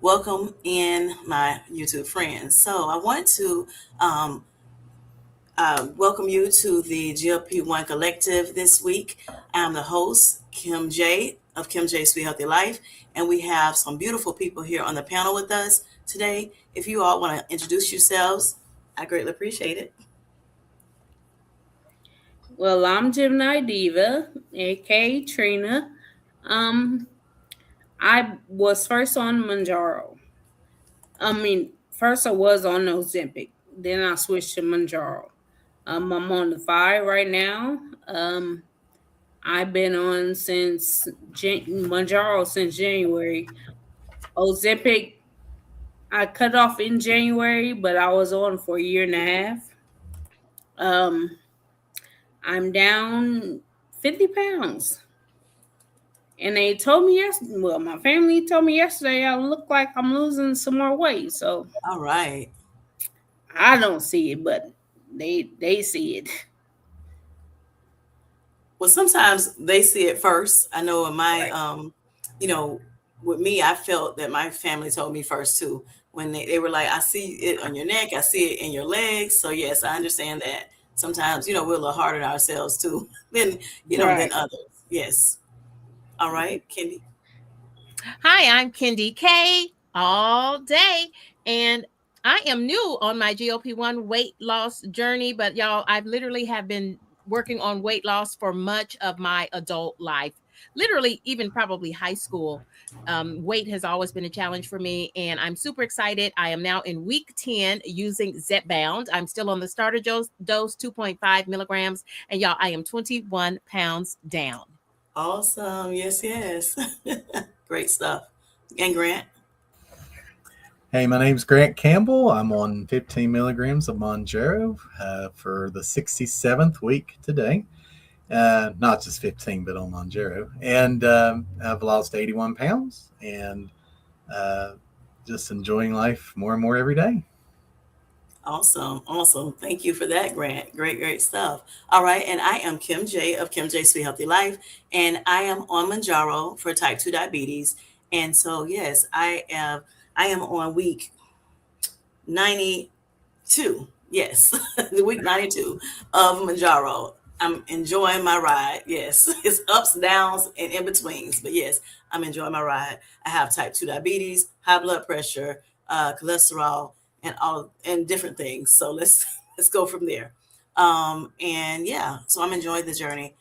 Welcome in my YouTube friends. So I want to welcome you to the GLP-1 Collective this week. I'm the host, Kim J of Kim J Sweet Healthy Life, and we have some beautiful people here on the panel with us today. If you all want to introduce yourselves, I greatly appreciate it. Well, I'm Gemini Diva, aka Trina. Um, I was first on Mounjaro. First I was on Ozempic, then I switched to Mounjaro. I'm on the 5 right now. I've been on since Mounjaro since January. Ozempic I cut off in January, but I was on for a year and a half. Um, I'm down 50 pounds. And they told me my family told me yesterday I look like I'm losing some more weight. So All right. I don't see it, but they see it. Well, sometimes they see it first. I know in my, Right. you know, with me, I felt that my family told me first too. When they were like, I see it on your neck, I see it in your legs. So yes, I understand that. Sometimes, we're a little harder on ourselves too than, than Right. others. Yes. All right, Kendy. Hi, I'm KendyK all day. And I am new on my GLP-1 weight loss journey, but y'all, I've literally have been working on weight loss for much of my adult life. Literally, even probably high school. Weight has always been a challenge for me, and I'm super excited. I am now in week 10 using Zepbound. I'm still on the starter dose 2.5 milligrams, and y'all, I am 21 pounds down. Awesome. Yes, yes. Great stuff. And Grant. Hey, my name's Grant Campbell. I'm on 15 milligrams of Mounjaro for the 67th week today. Not just 15, but on Mounjaro. And I've lost 81 pounds and just enjoying life more and more every day. Awesome. Awesome. Thank you for that, Grant. Great, great stuff. All right. And I am Kim J of Kim J Sweet Healthy Life. And I am on Mounjaro for type 2 diabetes. And so, yes, I am on week 92. Yes, the week 92 of Mounjaro. I'm enjoying my ride. Yes, it's ups, downs, and in betweens. But yes, I'm enjoying my ride. I have type 2 diabetes, high blood pressure, cholesterol, and different things. So let's let's go from there. And yeah, so I'm enjoying the journey.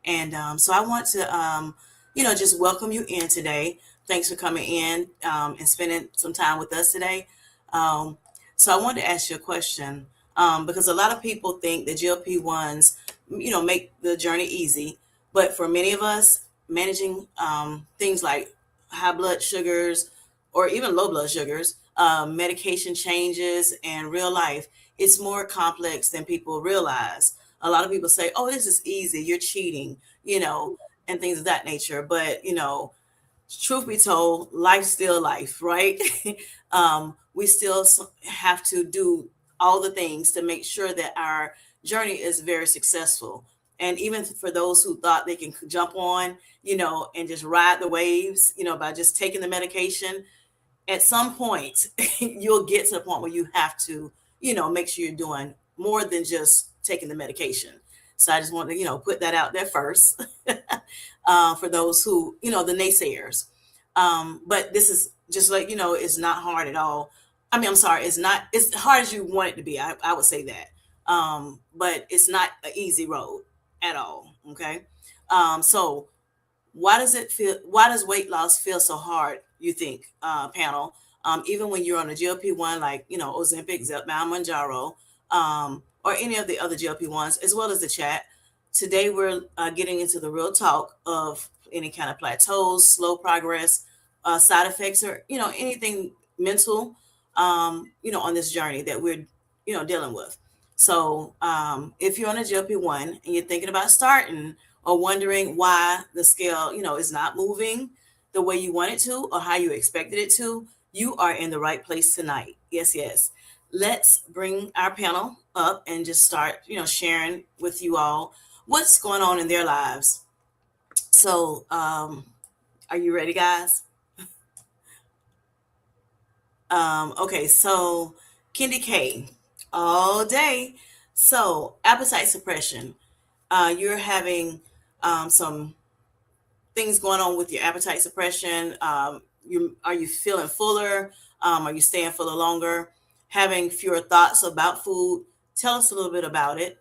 And so I want to just welcome you in today. Thanks for coming in and spending some time with us today. Um, so I wanted to ask you a question because a lot of people think the GLP-1s, make the journey easy. But for many of us, managing things like high blood sugars or even low blood sugars, medication changes, and real life, it's more complex than people realize. A lot of people say, oh, this is easy, you're cheating, and things of that nature. But, truth be told, life's still life, right? We still have to do all the things to make sure that our journey is very successful. And even for those who thought they can jump on, and just ride the waves, by just taking the medication, at some point, you'll get to the point where you have to, make sure you're doing more than just taking the medication. So I just want to, put that out there first for those who, the naysayers. But this is just like, it's not hard at all. I mean, I'm sorry, it's hard as you want it to be. I would say that. But it's not an easy road at all. Okay. So why does weight loss feel so hard, you think, panel? Even when you're on a GLP-1, like, Ozempic, Zepbound, Mounjaro, or any of the other GLP-1s, as well as the chat. Today, we're getting into the real talk of any kind of plateaus, slow progress, side effects, or, anything mental, on this journey that we're, dealing with. So if you're on a GLP-1 and you're thinking about starting or wondering why the scale, is not moving the way you want it to or how you expected it to, you are in the right place tonight. Yes, yes. Let's bring our panel up and just start, sharing with you all what's going on in their lives. So, are you ready, guys? Okay, so KendyK all day. So appetite suppression. You're having some things going on with your appetite suppression. Are you feeling fuller? Are you staying fuller longer? Having fewer thoughts about food? Tell us a little bit about it.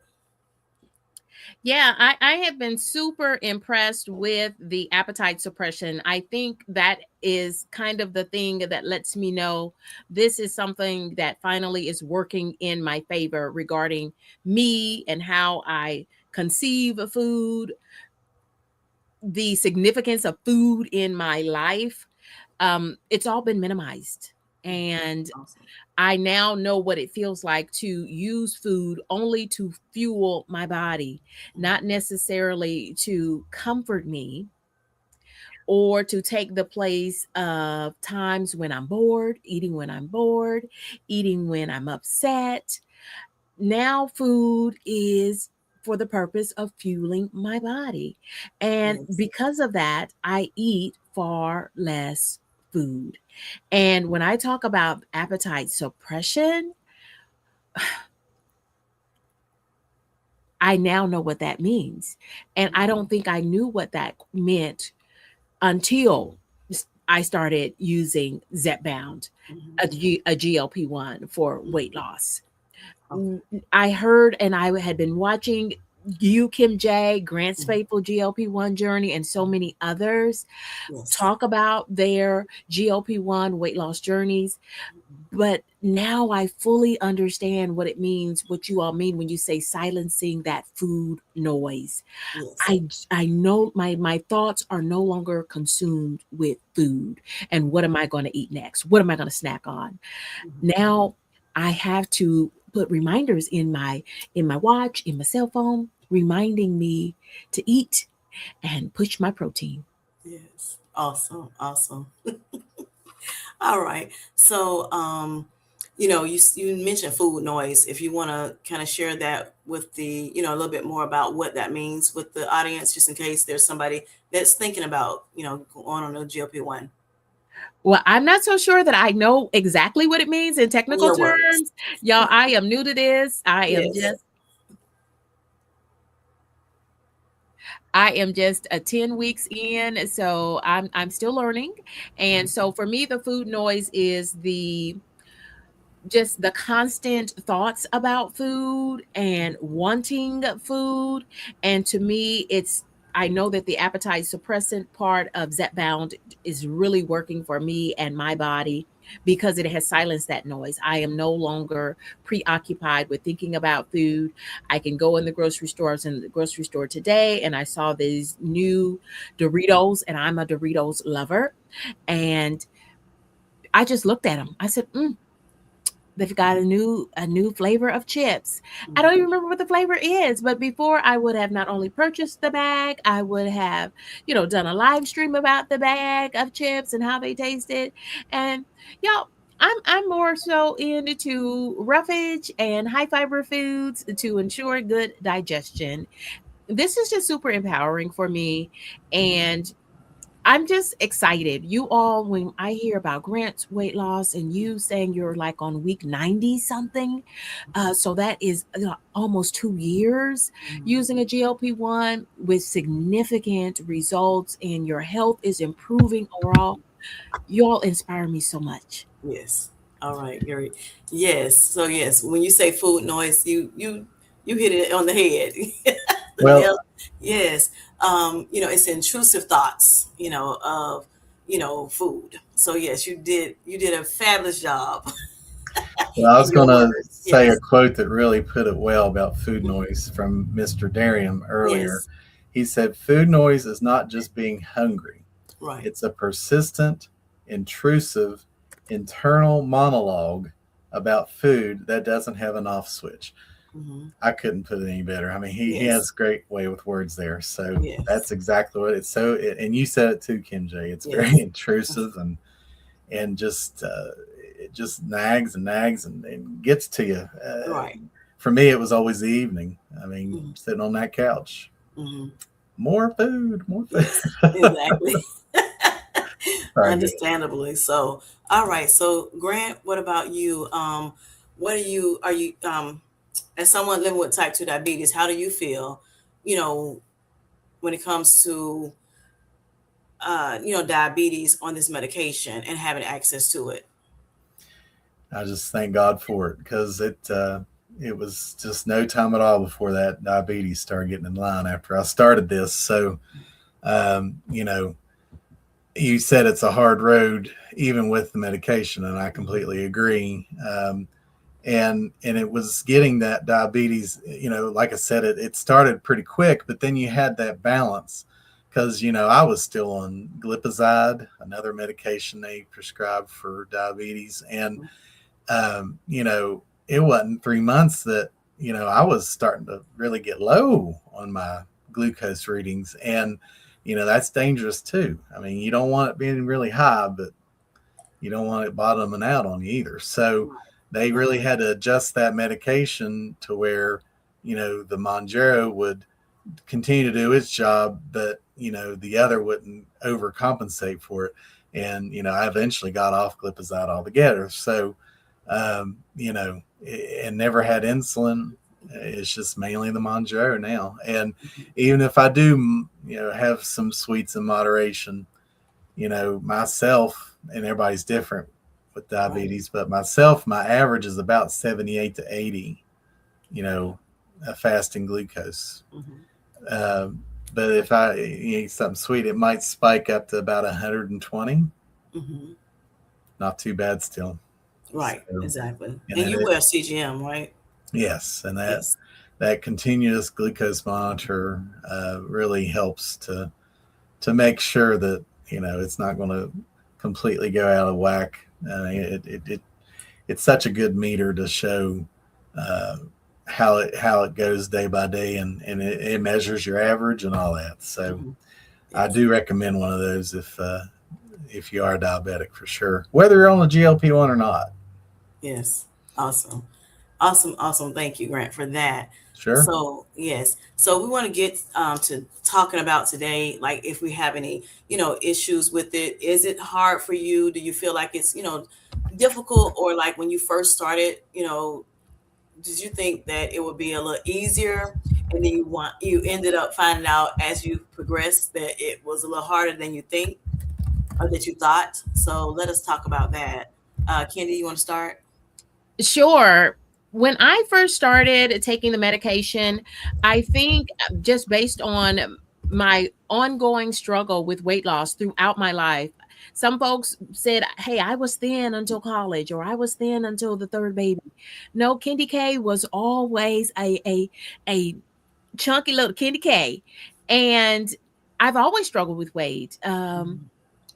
Yeah, I have been super impressed with the appetite suppression. I think that is kind of the thing that lets me know this is something that finally is working in my favor regarding me and how I conceive of food, the significance of food in my life. It's all been minimized. And Awesome. I now know what it feels like to use food only to fuel my body, not necessarily to comfort me or to take the place of times when I'm bored, eating when I'm upset. Now, food is for the purpose of fueling my body. And Yes. because of that, I eat far less food. And when I talk about appetite suppression, I now know what that means. And I don't think I knew what that meant until I started using Zepbound, a GLP-1 for weight loss. Okay. I heard and I had been watching you, Kim J, Grant's Faithful GLP-1 Journey, and so many others Yes. talk about their GLP-1 weight loss journeys. But now I fully understand what it means, what you all mean when you say silencing that food noise. Yes. I know my thoughts are no longer consumed with food and what am I going to eat next? What am I going to snack on? Now I have to put reminders in my watch, in my cell phone, reminding me to eat and push my protein. Yes. Awesome. Awesome. All right. So, you mentioned food noise. If you want to kind of share that with the, a little bit more about what that means with the audience, just in case there's somebody that's thinking about, going on a GLP-1. Well, I'm not so sure that I know exactly what it means in In technical your words. terms. Y'all, I am new to this. Yes. I am just 10 weeks in, so I'm still learning. And so for me, the food noise is just the constant thoughts about food and wanting food. And to me, I know that the appetite suppressant part of Zepbound is really working for me and my body because it has silenced that noise. I am no longer preoccupied with thinking about food. I can go in the grocery store. I was in the grocery store today and I saw these new Doritos, and I'm a Doritos lover. And I just looked at them. I said, they've got a new flavor of chips. I don't even remember what the flavor is, but before I would have not only purchased the bag, I would have, done a live stream about the bag of chips and how they tasted. And y'all, I'm more so into roughage and high fiber foods to ensure good digestion. This is just super empowering for me, and I'm just excited. You all, when I hear about Grant's weight loss and you saying you're like on week 90 something, so that is almost 2 years using a GLP-1 with significant results, and your health is improving overall. You all inspire me so much. Yes. All right, Gary. Yes. So yes, when you say food noise, you hit it on the head. The Well, nail. Yes. It's intrusive thoughts, of, food. So yes, you did a fabulous job well, I was in going your to words. say a Yes. quote that really put it well about food noise from Mr. Darium earlier. Yes. He said, food noise is not just being hungry. Right. It's a persistent, intrusive, internal monologue about food that doesn't have an off switch. I couldn't put it any better. I mean, he Yes. has great way with words there. So Yes. that's exactly what it's. So, and you said it too, Kim J. It's Yes. very intrusive and just it just nags and gets to you. Right. For me, it was always the evening. I mean, sitting on that couch, more food. Yes, exactly. Understandably. So, all right. So, Grant, what about you? What are you, as someone living with type 2 diabetes, how do you feel, you know, when it comes to, diabetes on this medication and having access to it? I just thank God for it because it was just no time at all before that diabetes started getting in line after I started this. So, you know, you said it's a hard road even with the medication, and I completely agree. And it was getting that diabetes, like I said, it started pretty quick, but then you had that balance because I was still on glipizide, another medication they prescribed for diabetes, and it wasn't 3 months that I was starting to really get low on my glucose readings, and that's dangerous too. I mean, you don't want it being really high, but you don't want it bottoming out on you either. So they really had to adjust that medication to where the Mounjaro would continue to do its job, but the other wouldn't overcompensate for it. And I eventually got off glipizide altogether. So and never had insulin. It's just mainly the Mounjaro now. And even if I do have some sweets in moderation, myself, and everybody's different with diabetes, but myself, my average is about 78 to 80, a fasting glucose. But if I eat something sweet, it might spike up to about 120. Not too bad still. Right, so, exactly. And you wear a CGM, right? Yes, and that continuous glucose monitor really helps to make sure that it's not going to completely go out of whack. It's such a good meter to show how it goes day by day, and it measures your average and all that. So I do recommend one of those if you are diabetic, for sure, whether you're on a GLP-1 or not. Yes. Awesome. Thank you, Grant, for that. Sure. So, yes. So we want to get to talking about today, like if we have any, issues with it. Is it hard for you? Do you feel like it's, difficult, or like when you first started, did you think that it would be a little easier, and then you ended up finding out as you progressed that it was a little harder than you think or that you thought? So let us talk about that. Kendy, you want to start? Sure. When I first started taking the medication, I think just based on my ongoing struggle with weight loss throughout my life, some folks said, hey, I was thin until college, or I was thin until the third baby. No, KendyK was always a chunky little KendyK. And I've always struggled with weight. The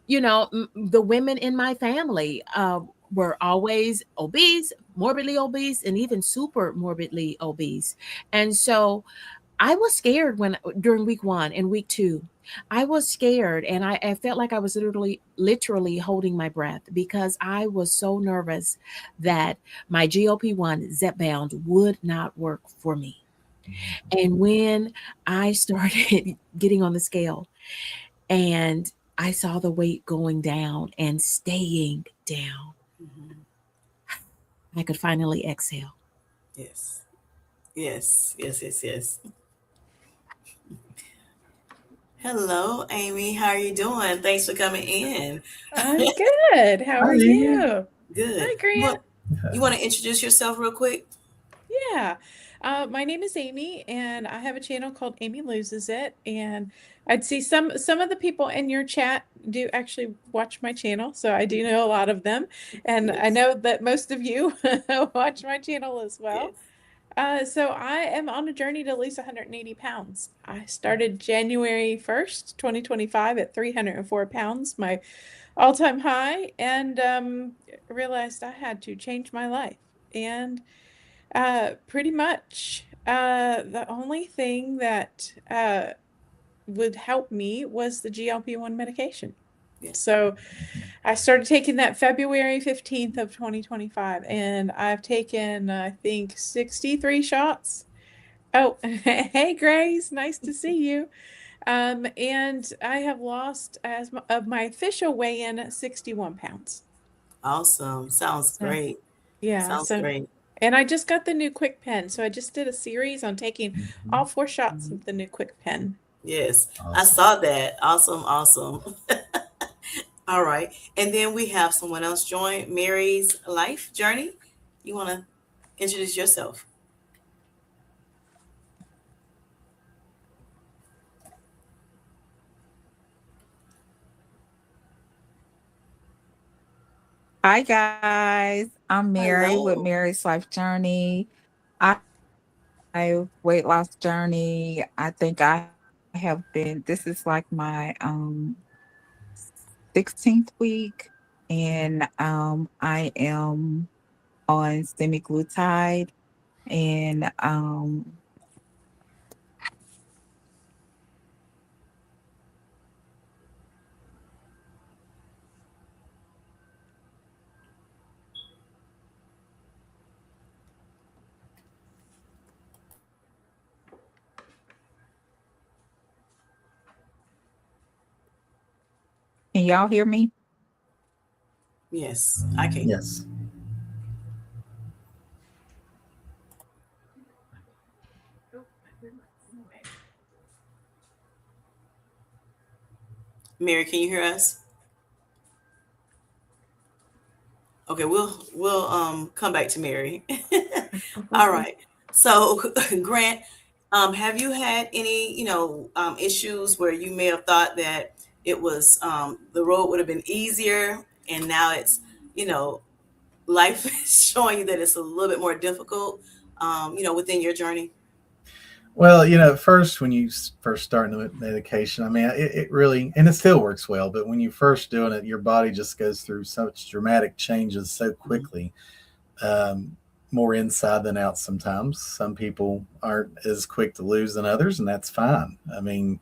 women in my family were always obese, morbidly obese, and even super morbidly obese. And so I was scared during week 1 and week 2. I was scared, and I felt like I was literally holding my breath because I was so nervous that my GLP-1 Zepbound would not work for me. And when I started getting on the scale and I saw the weight going down and staying down, I could finally exhale. Yes. Hello, Amy. How are you doing? Thanks for coming in. I'm good. How are you? Good. Hi, Grant. You want to introduce yourself real quick? Yeah. My name is Amy, and I have a channel called Amy Loses It. And I'd see some of the people in your chat do actually watch my channel, so I do know a lot of them. And I know that most of you watch my channel as well. So I am on a journey to lose 180 pounds. I started January 1st, 2025 at 304 pounds, my all-time high, and realized I had to change my life. And pretty much the only thing that would help me was the GLP-1 medication. So I started taking that February 15th of 2025, and I've taken, I think, 63 shots. Oh, hey, Grace, nice to see you. And I have lost, of my official weigh-in, 61 pounds. Awesome. Sounds So, great. yeah. Sounds So, great. and I just got the new KwikPen. So I just did a series on taking Mhm. all 4 shots of the new KwikPen. Yes, I Awesome. saw that. Awesome, awesome. All right. And then we have someone else join Mary's life journey. You want to introduce yourself? Hi guys, I'm Mary with Hello. Mary's Life Journey. I weight loss journey. I think I have been. This is like my 16th week, and I am on semaglutide, and can y'all hear me? Yes, I can. Yes. Mary, can you hear us? Okay, we'll come back to Mary. All right. So, Grant, have you had any, issues where you may have thought that it was the road would have been easier, and now it's, you know, life is showing you that it's a little bit more difficult, within your journey? Well, at first, when you first start the medication, I mean, it really, and it still works well, but when you first doing it, your body just goes through such dramatic changes so Mhm. quickly, um, more inside than out sometimes. Some people aren't as quick to lose than others, and that's fine. I mean,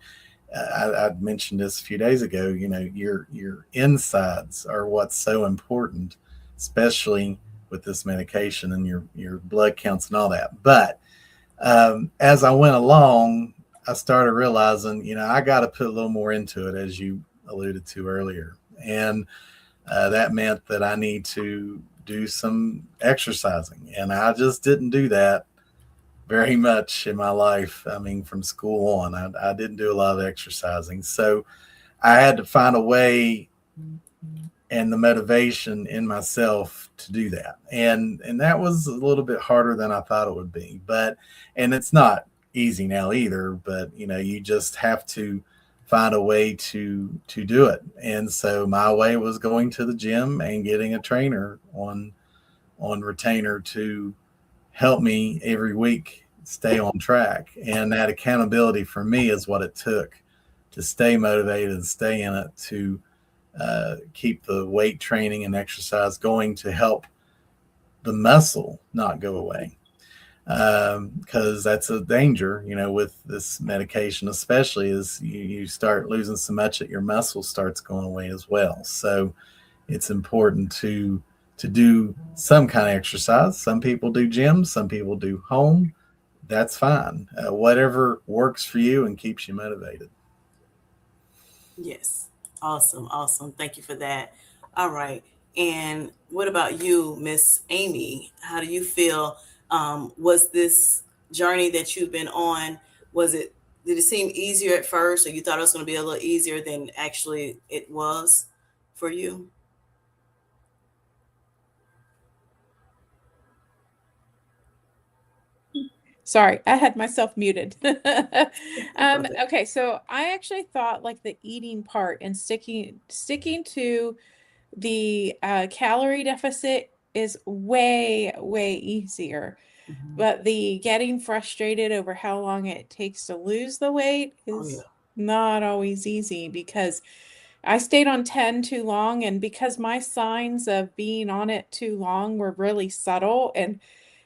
I mentioned this a few days ago. Your insides are what's so important, especially with this medication and your blood counts and all that. But as I went along, I started realizing, I got to put a little more into it, as you alluded to earlier, and that meant that I need to do some exercising, and I just didn't do that very much in my life. I mean, from school on, I didn't do a lot of exercising. So I had to find a way and the motivation in myself to do that. And that was a little bit harder than I thought it would be. But and it's not easy now either, but you just have to find a way to do it. And so my way was going to the gym and getting a trainer on retainer to help me every week stay on track. And that accountability for me is what it took to stay motivated and stay in it, to keep the weight training and exercise going, to help the muscle not go away. Because that's a danger, with this medication, especially as you start losing so much that your muscle starts going away as well. So it's important to do some kind of exercise. Some people do gyms, some people do home. That's fine. Whatever works for you and keeps you motivated. Yes. Awesome. Awesome. Thank you for that. All right. And what about you, Miss Amy? How do you feel? Was this journey that you've been on, was it, did it seem easier at first, or you thought it was going to be a little easier than actually it was for you? Sorry, I had myself muted. Perfect. Okay, so I actually thought like the eating part and sticking to the calorie deficit is way easier. Mhm. But the getting frustrated over how long it takes to lose the weight Oh, yeah. is not always easy, because I stayed on 10 too long, and because my signs of being on it too long were really subtle, and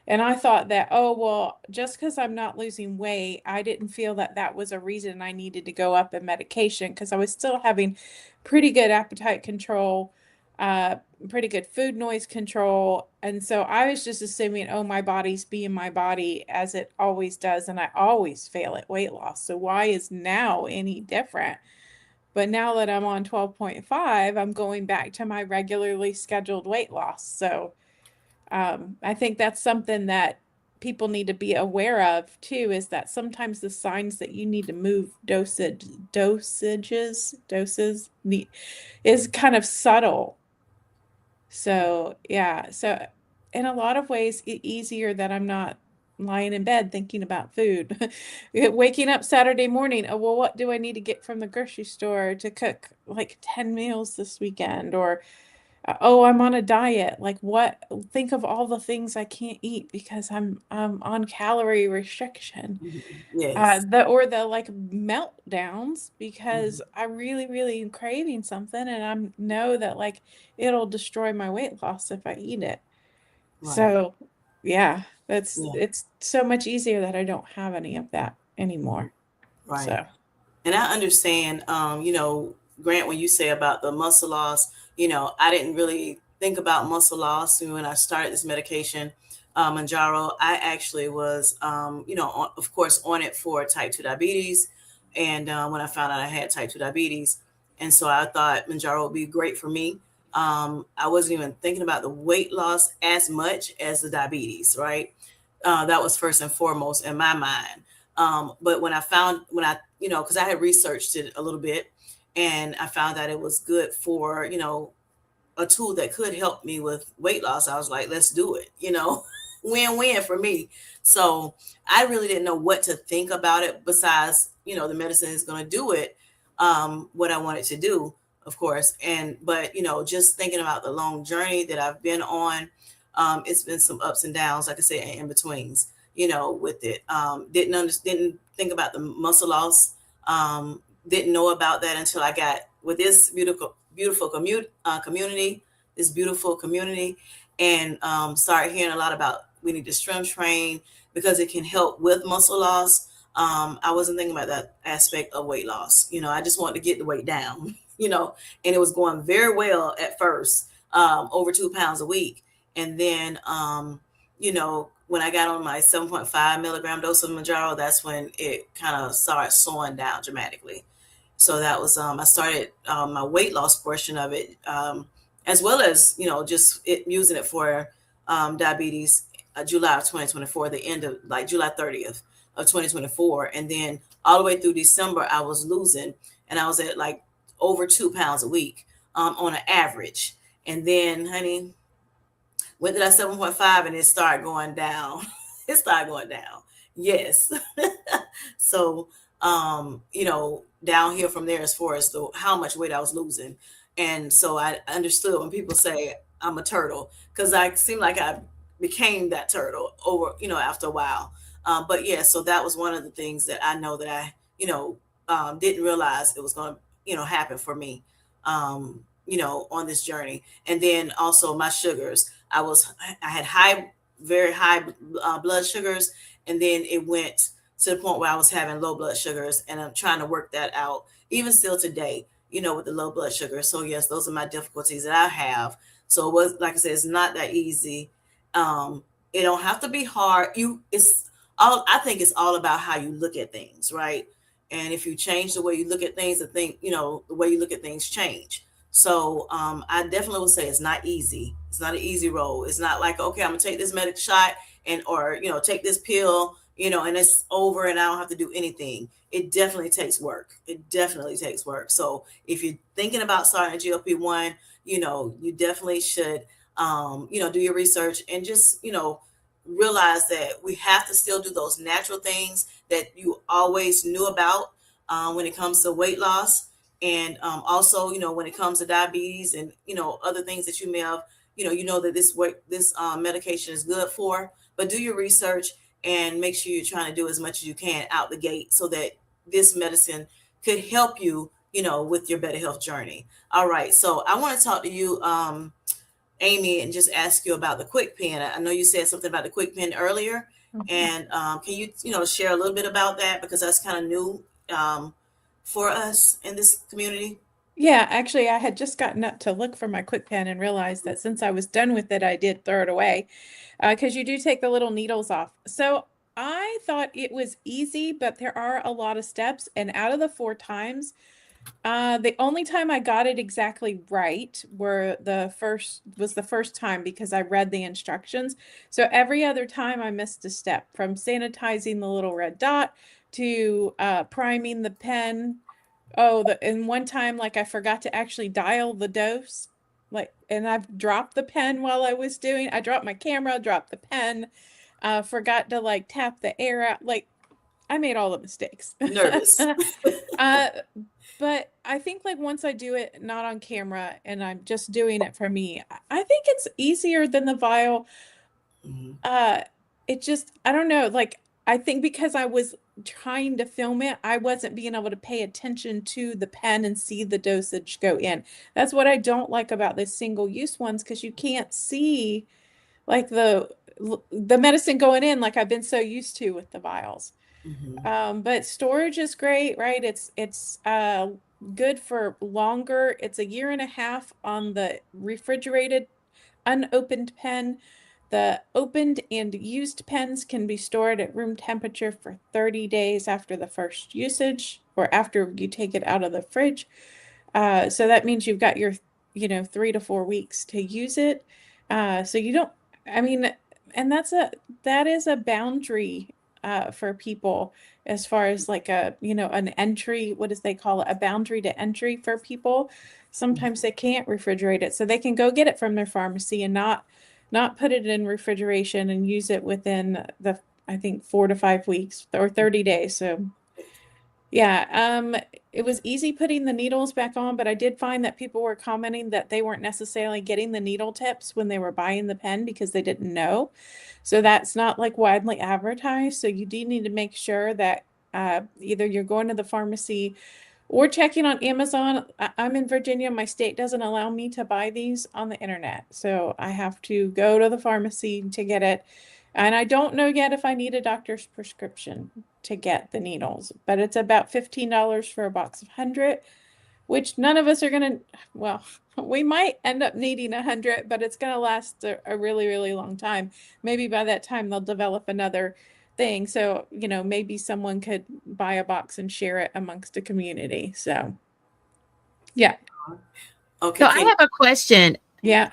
I thought that, oh, well, just because I'm not losing weight, I didn't feel that that was a reason I needed to go up in medication, because I was still having pretty good appetite control. pretty good food noise control. And so I was just assuming, oh, my body's being my body as it always does. And I always fail at weight loss. So why is now any different? But now that I'm on 12.5, I'm going back to my regularly scheduled weight loss. So I think that's something that people need to be aware of too, is that sometimes the signs that you need to move doses is kind of subtle. So yeah, so in a lot of ways easier that I'm not lying in bed thinking about food. Waking up Saturday morning, oh, well, what do I need to get from the grocery store to cook like 10 meals this weekend? Or oh, I'm on a diet. Like what? Think of all the things I can't eat because I'm on calorie restriction. Yes. The like meltdowns because Mm-hmm. I really am craving something and I know that like it'll destroy my weight loss if I eat it. Right. So yeah, Yeah. it's so much easier that I don't have any of that anymore. Right. So And I understand, Grant, when you say about the muscle loss, I didn't really think about muscle loss when I started this medication, Mounjaro. I actually was, of course, on it for type 2 diabetes. And when I found out I had type 2 diabetes, and so I thought Mounjaro would be great for me. I wasn't even thinking about the weight loss as much as the diabetes, right? That was first and foremost in my mind. But when I, because I had researched it a little bit and I found that it was good for, a tool that could help me with weight loss, I was like, let's do it, win-win for me. So I really didn't know what to think about it besides, the medicine is going to do it, what I wanted to do, of course. But, just thinking about the long journey that I've been on, it's been some ups and downs, like I said, and in betweens, with it. Didn't think about the muscle loss. Didn't know about that until I got with this beautiful community, this beautiful community, and started hearing a lot about we need to strength train because it can help with muscle loss. I wasn't thinking about that aspect of weight loss. I just wanted to get the weight down, and it was going very well at first, over 2 pounds a week. And then, when I got on my 7.5 milligram dose of Mounjaro, that's when it kind of started slowing down dramatically. So that was, I started my weight loss portion of it, as well as, just using it for diabetes, July of 2024, the end of like July 30th of 2024. And then all the way through December, I was losing, and I was at like over 2 pounds a week on an average. And then, honey, went to that 7.5 and it started going down. It started going down. Yes. So, downhill from there as far as how much weight I was losing. And so I understood when people say I'm a turtle, because I seemed like I became that turtle over, after a while. But yeah, so that was one of the things that I know that I, didn't realize it was going to, happen for me, on this journey. And then also my sugars. I had very high blood sugars, and then it went to the point where I was having low blood sugars, and I'm trying to work that out even still today, with the low blood sugar. So yes, those are my difficulties that I have. So it was, like I said, it's not that easy. It don't have to be hard. I think it's all about how you look at things, right? And if you change the way you look at things, the way you look at things change. So I definitely would say it's not easy. It's not an easy road. It's not like, okay, I'm gonna take this medic shot or take this pill, and it's over and I don't have to do anything. It definitely takes work. It definitely takes work. So if you're thinking about starting a GLP-1, you definitely should, do your research and just, realize that we have to still do those natural things that you always knew about when it comes to weight loss. And also, when it comes to diabetes and, other things that you may have, that this medication is good for, but do your research and make sure you're trying to do as much as you can out the gate so that this medicine could help you, with your better health journey. All right. So I want to talk to you, Amy, and just ask you about the KwikPen. I know you said something about the KwikPen earlier, and can you, share a little bit about that, because that's kind of new for us in this community? Yeah, actually, I had just gotten up to look for my KwikPen and realized that since I was done with it, I did throw it away because you do take the little needles off. So I thought it was easy, but there are a lot of steps. And out of the 4 times, the only time I got it exactly right was the first time because I read the instructions. So every other time I missed a step, from sanitizing the little red dot to priming the pen. Oh, and one time, like, I forgot to actually dial the dose, like, and I've dropped the pen while I dropped my camera, dropped the pen, forgot to like tap the air out. Like, I made all the mistakes. Nervous. But I think like once I do it not on camera and I'm just doing it for me, I think it's easier than the vial. Mhm. It just, I don't know, like, I think because I was trying to film it, I wasn't being able to pay attention to the pen and see the dosage go in. That's what I don't like about the single use ones, because you can't see like the medicine going in like I've been so used to with the vials. Mhm. But storage is great, right? It's good for longer. It's 1.5 years on the refrigerated unopened pen. The opened and used pens can be stored at room temperature for 30 days after the first usage or after you take it out of the fridge. So that means you've got your, 3 to 4 weeks to use it. So you don't, I mean, and that is a boundary for people as far as like an entry, what does they call it? A boundary to entry for people. Sometimes they can't refrigerate it, so they can go get it from their pharmacy and not put it in refrigeration and use it within the, I think, 4 to 5 weeks or 30 days. So yeah, it was easy putting the needles back on, but I did find that people were commenting that they weren't necessarily getting the needle tips when they were buying the pen because they didn't know. So that's not like widely advertised. So you do need to make sure that either you're going to the pharmacy or checking on Amazon. I'm in Virginia. My state doesn't allow me to buy these on the internet. So I have to go to the pharmacy to get it. And I don't know yet if I need a doctor's prescription to get the needles, but it's about $15 for a box of 100, which none of us are going to, well, we might end up needing 100, but it's going to last a really, really long time. Maybe by that time they'll develop another thing. So, maybe someone could buy a box and share it amongst a community. So, yeah. Okay, So I have a question. Yeah.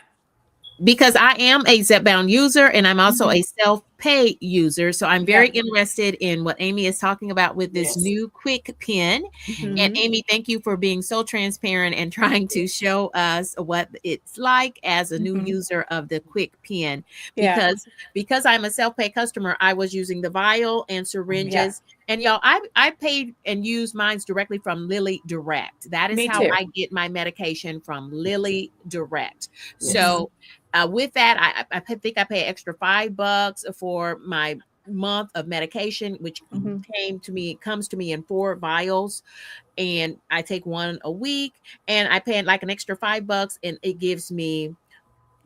Because I am a Zepbound user and I'm also Mhm. a self-pay user. So I'm very Yeah. interested in what Amy is talking about with this Yes. new KwikPen. Mhm. And Amy, thank you for being so transparent and trying to show us what it's like as a new Mhm. user of the KwikPen. Yeah. Because I'm a self-pay customer, I was using the vial and syringes. And y'all, I paid and used mine directly from Lilly Direct. That is Me how too. I get my medication, from Lilly Direct. Yes. So with that, I think I pay extra $5 for my month of medication, which Mhm. comes to me in 4 vials, and I take one a week, and I pay like an extra $5, and it gives me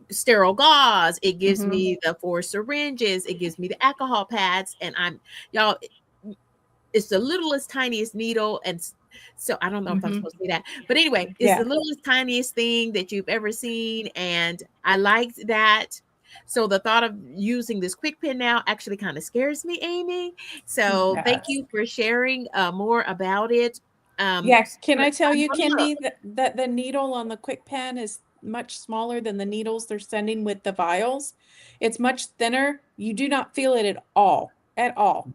sterile gauze, it gives Mhm. me the 4 syringes, it gives me the alcohol pads, and y'all, it's the littlest, tiniest needle. And so I don't know if I'm Mhm. supposed to say that, but anyway, it's Yeah. the littlest, tiniest thing that you've ever seen. And I liked that. So the thought of using this KwikPen now actually kind of scares me, Amy. So thank Yes. you for sharing more about it. Yeah, can I tell I'm you, gonna look. Kendy, that the needle on the KwikPen is much smaller than the needles they're sending with the vials. It's much thinner. You do not feel it at all, at all.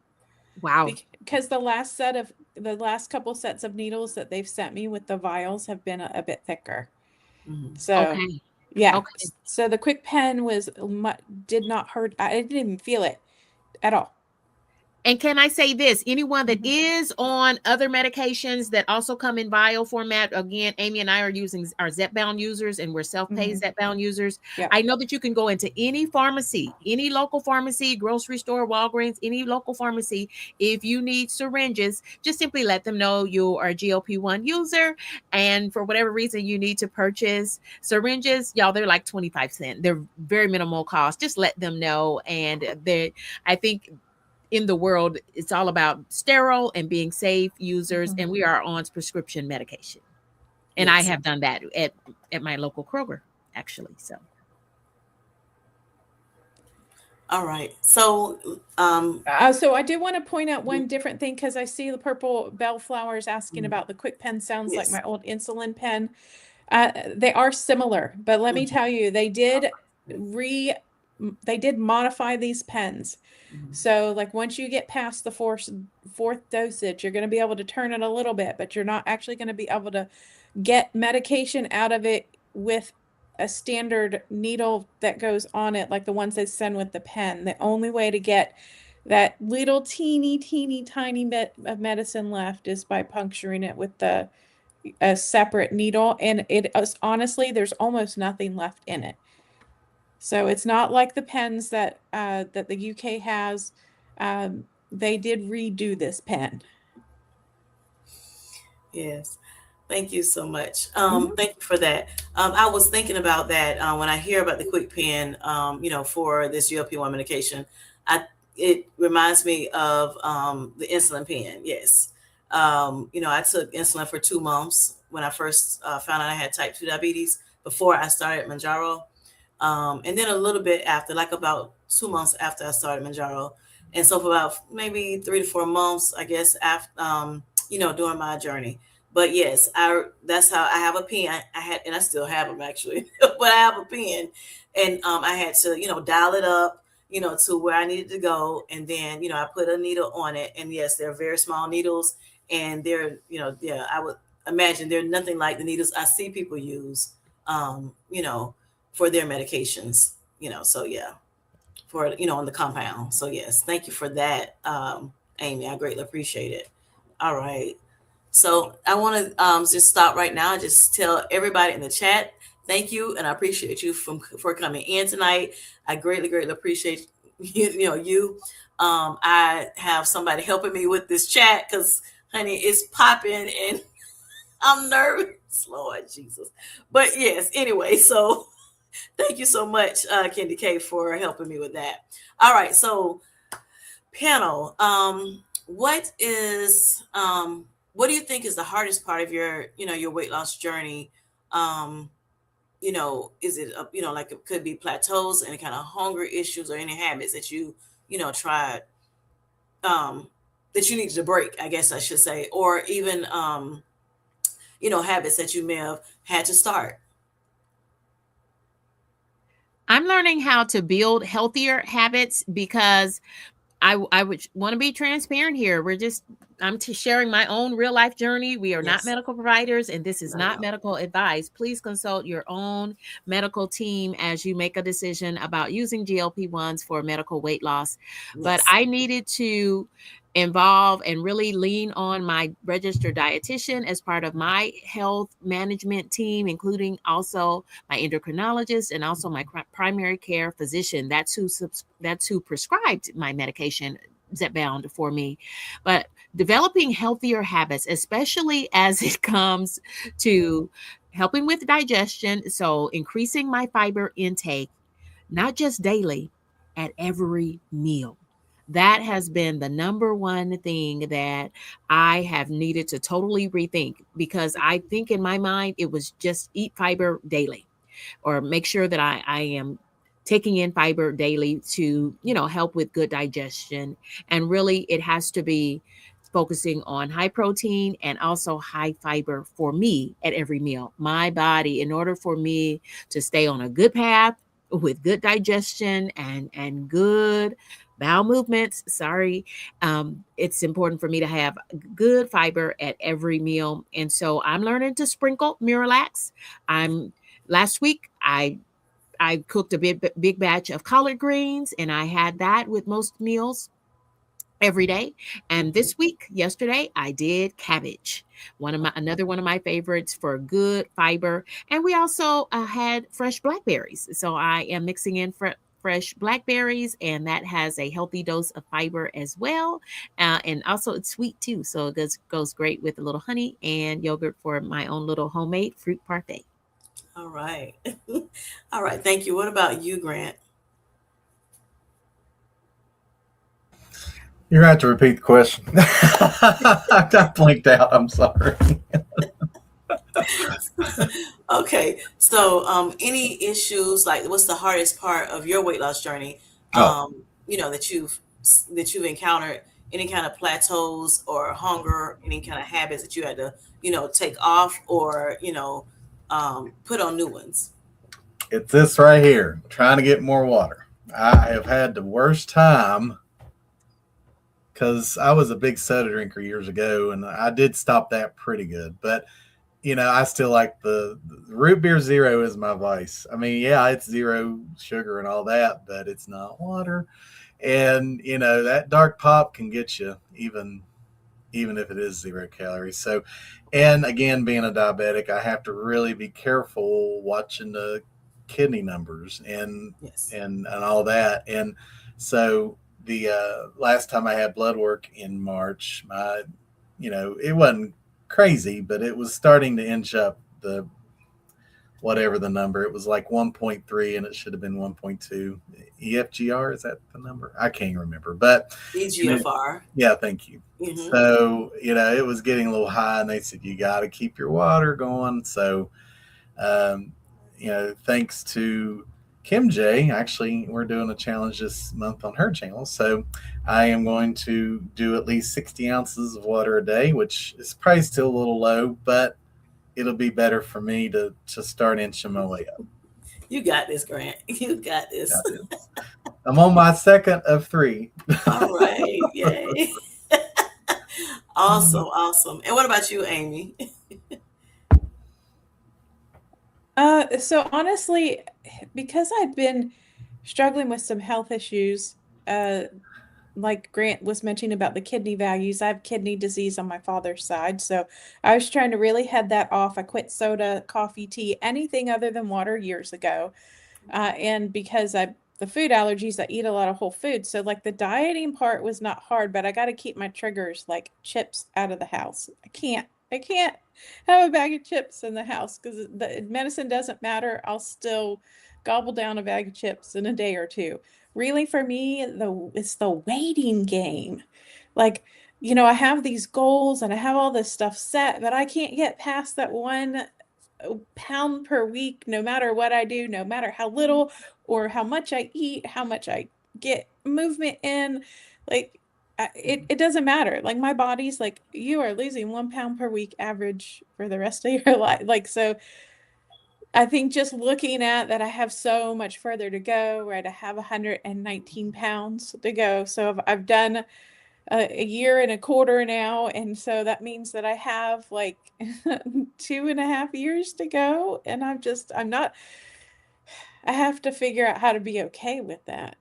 Wow. Because the last couple sets of needles that they've sent me with the vials have been a bit thicker. Mhm. So, Okay. yeah. Okay. So the KwikPen did not hurt. I didn't even feel it at all. And can I say this? Anyone that Mhm. is on other medications that also come in vial format, again, Amy and I are using our Zepbound users, and we're self-pay Mhm. Zepbound users. Yeah. I know that you can go into any pharmacy, any local pharmacy, grocery store, Walgreens, any local pharmacy. If you need syringes, just simply let them know you are a GLP-1 user, and for whatever reason you need to purchase syringes, y'all, they're like 25 cents. They're very minimal cost. Just let them know. And I think in the world, it's all about sterile and being safe users, Mhm. and we are on prescription medication. And I Yes. have done that at my local Kroger, actually. So All right. So, So I do want to point out one different thing, because I see the purple bellflowers asking about the KwikPen. Sounds like yes. my old insulin pen. They are similar, but let me tell you, they did modify these pens. So like once you get past the fourth dosage, you're going to be able to turn it a little bit, but you're not actually going to be able to get medication out of it with a standard needle that goes on it, like the ones they send with the pen. The only way to get that little teeny tiny bit of medicine left is by puncturing it with a separate needle, and it is honestly, there's almost nothing left in it. So it's not like the pens that the UK has. They did redo this pen. Yes. Thank you so much. Thank you for that. I was thinking about that when I hear about the KwikPen, for this GLP-1 medication. It reminds me of the insulin pen. Yes. I took insulin for 2 months when I first found out I had type 2 diabetes before I started Mounjaro. And then a little bit after, like about 2 months after I started Mounjaro. And so for about maybe 3 to 4 months, I guess, after, during my journey. But yes, that's how I have a pen. I had, and I still have them actually, but I have a pen, and I had to, dial it up, to where I needed to go. And then, I put a needle on it, and yes, they're very small needles, and they're, I would imagine they're nothing like the needles I see people use, for their medications, so yeah, for, on the compound. So yes, thank you for that, Amy. I greatly appreciate it. All right. So I want to just stop right now and just tell everybody in the chat, thank you. And I appreciate you for coming in tonight. I greatly appreciate you. I have somebody helping me with this chat because, honey, it's popping and I'm nervous. Lord Jesus. But yes, anyway, so thank you so much, KendyK, for helping me with that. All right. So panel, what do you think is the hardest part of your weight loss journey? Is it, like it could be plateaus, any kind of hunger issues, or any habits that you tried, that you needed to break, I guess I should say, or even, habits that you may have had to start? I'm learning how to build healthier habits because I would want to be transparent here. I'm sharing my own real life journey. We are not Yes. medical providers, and this is Not not at all. medical advice. Please consult your own medical team as you make a decision about using GLP-1s for medical weight loss. But Yes. I needed to involve and really lean on my registered dietitian as part of my health management team, including also my endocrinologist and also my primary care physician. That's who prescribed my medication, Zepbound, for me. But developing healthier habits, especially as it comes to helping with digestion, so increasing my fiber intake, not just daily, at every meal. That has been the number one thing that I have needed to totally rethink, because I think in my mind it was just eat fiber daily, or make sure that I am taking in fiber daily to, help with good digestion. And really it has to be focusing on high protein and also high fiber for me at every meal. My body, in order for me to stay on a good path with good digestion and good bowel movements, it's important for me to have good fiber at every meal. And so I'm learning to sprinkle Miralax. Last week I cooked a big batch of collard greens, and I had that with most meals every day. And this week, yesterday, I did cabbage, another one of my favorites for good fiber. And we also had fresh blackberries. So I am mixing in fresh blackberries, and that has a healthy dose of fiber as well. And also it's sweet too. So it goes great with a little honey and yogurt for my own little homemade fruit parfait. All right. All right. Thank you. What about you, Grant? You're going to have to repeat the question. I got blinked out. I'm sorry. Okay, so any issues, like what's the hardest part of your weight loss journey? Oh, That you've encountered, any kind of plateaus or hunger, any kind of habits that you had to take off, or put on new ones. it's this right here, trying to get more water. I have had the worst time because I was a big soda drinker years ago, and I did stop that pretty good. But I still like the root beer zero is my vice. I mean, yeah, it's zero sugar and all that, but it's not water. And that dark pop can get you even if it is 0 calories. So, and again, being a diabetic, I have to really be careful watching the kidney numbers and Yes. and all that. And so the last time I had blood work in March, it wasn't crazy, but it was starting to inch up the whatever the number. It was like 1.3 and it should have been 1.2. EFGR, is that the number? I can't remember. But EGFR. yeah, thank you. Mm-hmm. So, it was getting a little high, and they said, you got to keep your water going. So, thanks to Kim J, actually, we're doing a challenge this month on her channel. So, I am going to do at least 60 ounces of water a day, which is probably still a little low, but it'll be better for me to start inching my way up. You got this, Grant. You got this. I'm on my second of 3. All right. Yay. Awesome. And what about you, Amy? So honestly, because I've been struggling with some health issues, like Grant was mentioning about the kidney values, I have kidney disease on my father's side. So I was trying to really head that off. I quit soda, coffee, tea, anything other than water years ago. And because the food allergies, I eat a lot of whole food. So like the dieting part was not hard, but I got to keep my triggers like chips out of the house. I can't have a bag of chips in the house because the medicine doesn't matter. I'll still gobble down a bag of chips in a day or two. Really, for me, it's the waiting game. Like, I have these goals and I have all this stuff set, but I can't get past that 1 pound per week, no matter what I do, no matter how little or how much I eat, how much I get movement in. Like, it doesn't matter. Like, my body's like, you are losing 1 pound per week average for the rest of your life. Like, so I think just looking at that, I have so much further to go, right? I have 119 pounds to go. So I've done a year and a quarter now. And so that means that I have like 2.5 years to go. And I have to figure out how to be okay with that.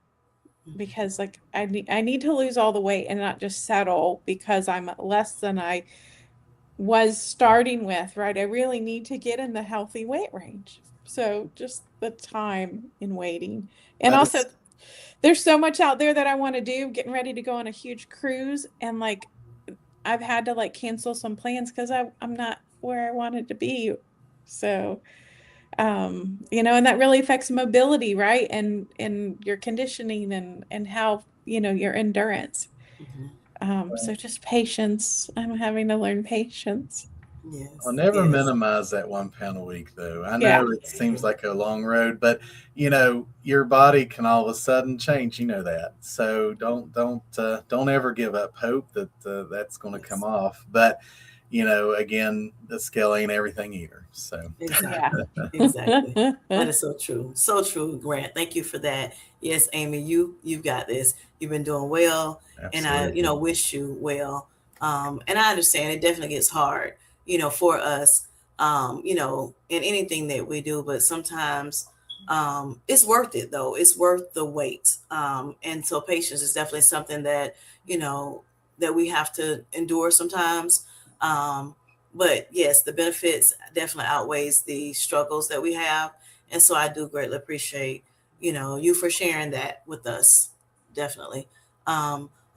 Because like I need to lose all the weight and not just settle because I'm less than I was starting with, right? I really need to get in the healthy weight range. So just the time in waiting. And also there's so much out there that I want to do, getting ready to go on a huge cruise. And like, I've had to like cancel some plans because I'm not where I wanted to be. So, and that really affects mobility, right? And your conditioning and how, your endurance. So just patience. I'm having to learn patience. Yes. I'll never minimize that 1 pound a week, though. I know Yeah. it seems like a long road, but your body can all of a sudden change. You know that, so don't ever give up hope that that's going to come off. But again, the scale ain't everything either. So exactly. That is so true, Grant. Thank you for that. Yes, Amy, you've got this. You've been doing well, Absolutely. and I wish you well. And I understand it definitely gets hard, for us, in anything that we do, but sometimes it's worth it though. It's worth the wait. And so patience is definitely something that, that we have to endure sometimes. But yes, the benefits definitely outweighs the struggles that we have. And so I do greatly appreciate, you for sharing that with us. Definitely.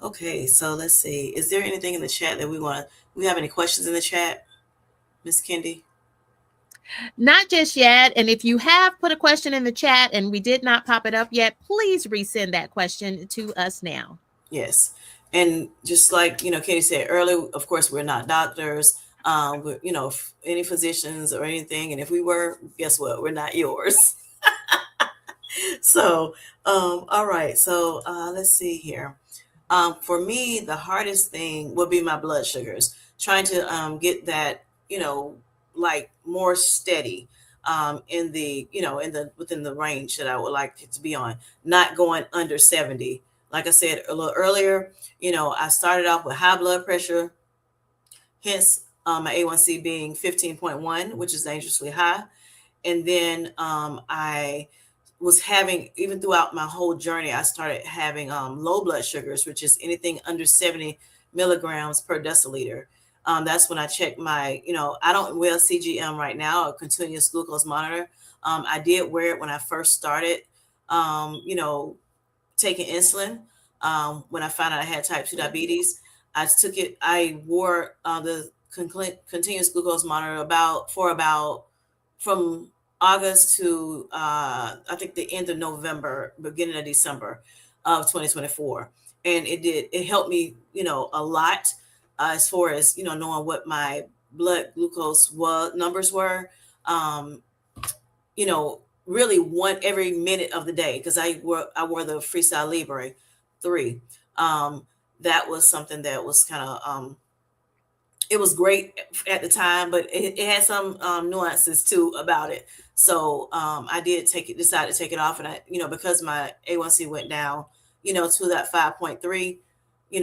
Okay, so let's see. Is there anything in the chat that we have any questions in the chat, Miss Kendy? Not just yet. And if you have put a question in the chat and we did not pop it up yet, please resend that question to us now. Yes. And just like, Kendy said earlier, of course, we're not doctors. Any physicians or anything. And if we were, guess what? We're not yours. So, all right. So let's see here. For me, the hardest thing would be my blood sugars, trying to get that, like more steady within the range that I would like it to be on, not going under 70. Like I said a little earlier, I started off with high blood pressure, hence my A1C being 15.1, which is dangerously high. And then I was having, even throughout my whole journey, I started having low blood sugars, which is anything under 70 milligrams per deciliter. That's when I checked my, I don't wear CGM right now, a continuous glucose monitor. I did wear it when I first started, taking insulin. When I found out I had type 2 diabetes, I wore the continuous glucose monitor from August to I think the end of November, beginning of December of 2024. And it helped me, a lot as far as, knowing what my blood glucose numbers were, really every minute of the day, because I wore the Freestyle Libre 3. That was something that was kind of, it was great at the time, but it had some nuances too about it. So I decided to take it off, and because my A1C went down, to that 5.3,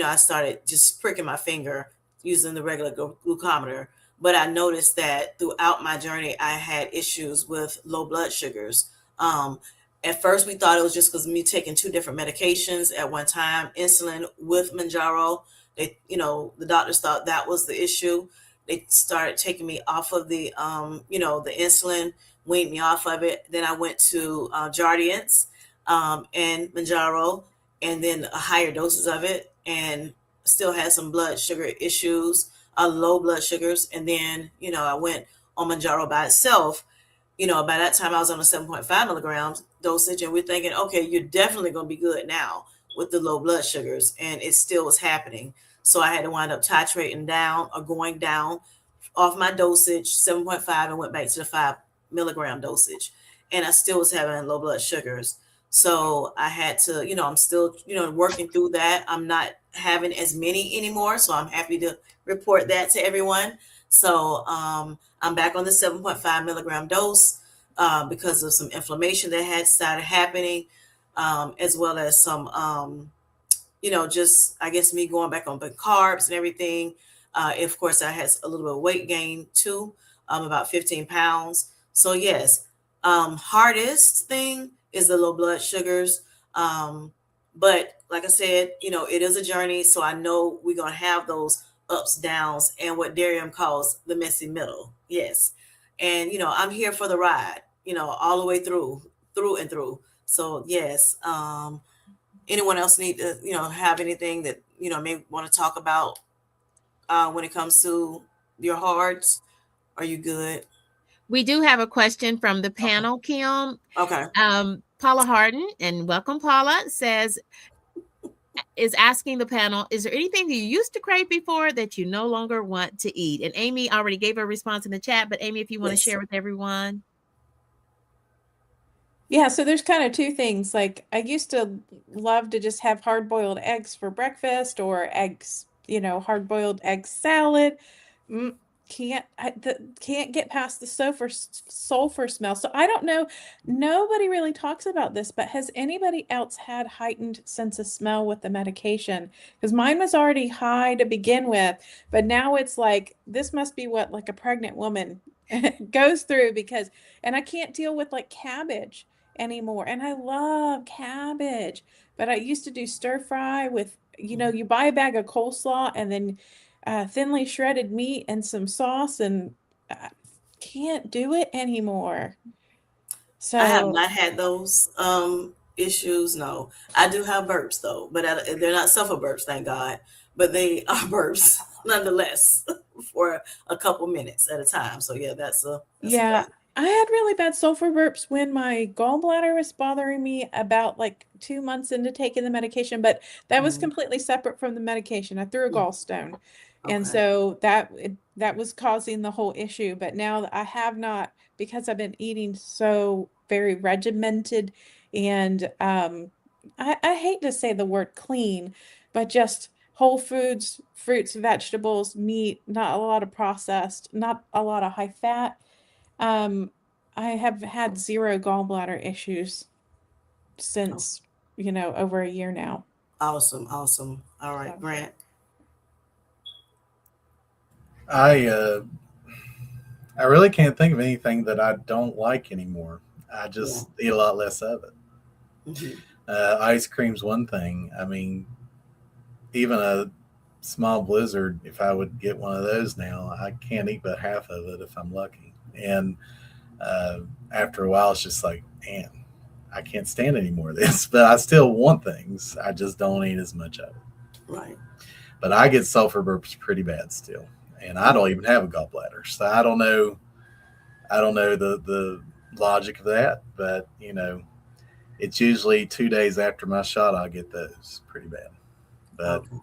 I started just pricking my finger using the regular glucometer. But I noticed that throughout my journey, I had issues with low blood sugars. At first, we thought it was just because of me taking 2 different medications at one time, insulin with Mounjaro. The doctors thought that was the issue. They started taking me off of the insulin, weaned me off of it. Then I went to Jardiance and Mounjaro, and then higher doses of it, and still had some blood sugar issues, low blood sugars. And then, I went on Mounjaro by itself. By that time I was on a 7.5 milligrams dosage, and we're thinking, okay, you're definitely going to be good now with the low blood sugars, and it still was happening. So I had to wind up titrating down or going down off my dosage, 7.5, and went back to the 5 milligram dosage. And I still was having low blood sugars. So I had to, I'm still, working through that. I'm not having as many anymore. So I'm happy to report that to everyone. So I'm back on the 7.5 milligram dose because of some inflammation that had started happening, as well as some, just, I guess, me going back on the carbs and everything. Of course, I had a little bit of weight gain too, about 15 pounds. So yes, hardest thing is the low blood sugars. But like I said, it is a journey. So I know we're going to have those ups, downs, and what Darium calls the messy middle. Yes. And, I'm here for the ride, all the way through and through. So yes, anyone else need to, have anything that, may want to talk about when it comes to your hearts? Are you good? We do have a question from the panel, Kim. Okay. Paula Harden, and welcome, Paula, is asking the panel, is there anything you used to crave before that you no longer want to eat? And Amy already gave her response in the chat, but Amy, if you want to share with everyone. Yeah, so there's kind of 2 things. Like, I used to love to just have hard-boiled eggs for breakfast, or eggs, hard-boiled egg salad. Can't get past the sulfur smell. So I don't know. Nobody really talks about this, but has anybody else had heightened sense of smell with the medication? Because mine was already high to begin with, but now it's like, this must be what like a pregnant woman goes through, and I can't deal with like cabbage anymore. And I love cabbage, but I used to do stir fry with, you buy a bag of coleslaw and then thinly shredded meat and some sauce, and I can't do it anymore. So I have not had those issues. No, I do have burps though, but they're not Sulfur burps, thank God. But they are burps nonetheless for a couple minutes at a time. So yeah, that's yeah. I had really bad sulfur burps when my gallbladder was bothering me about like 2 months into taking the medication, but that was completely separate from the medication. I threw a gallstone. And Okay. so that was causing the whole issue. But now I have not, because I've been eating so very regimented and I hate to say the word clean, but just whole foods, fruits, vegetables, meat, not a lot of processed, not a lot of high fat. Um, I have had zero gallbladder issues Oh, since, over a year now. awesome. Awesome. All right, So, Grant. I I really can't think of anything that I don't like anymore. I Yeah. just eat a lot less of it. Hmm. Ice cream's one thing. I mean, even a small blizzard, if I would get one of those now, I can't eat but half of it if I'm lucky. And uh, after a while, it's just like, man, I can't stand any more of this. But I still want things. I just don't eat as much of it. Right. But I get sulfur burps pretty bad still, and I don't even have a gallbladder, so I don't know. I don't know the logic of that, but it's usually 2 days after my shot I'll get those pretty bad. But Okay.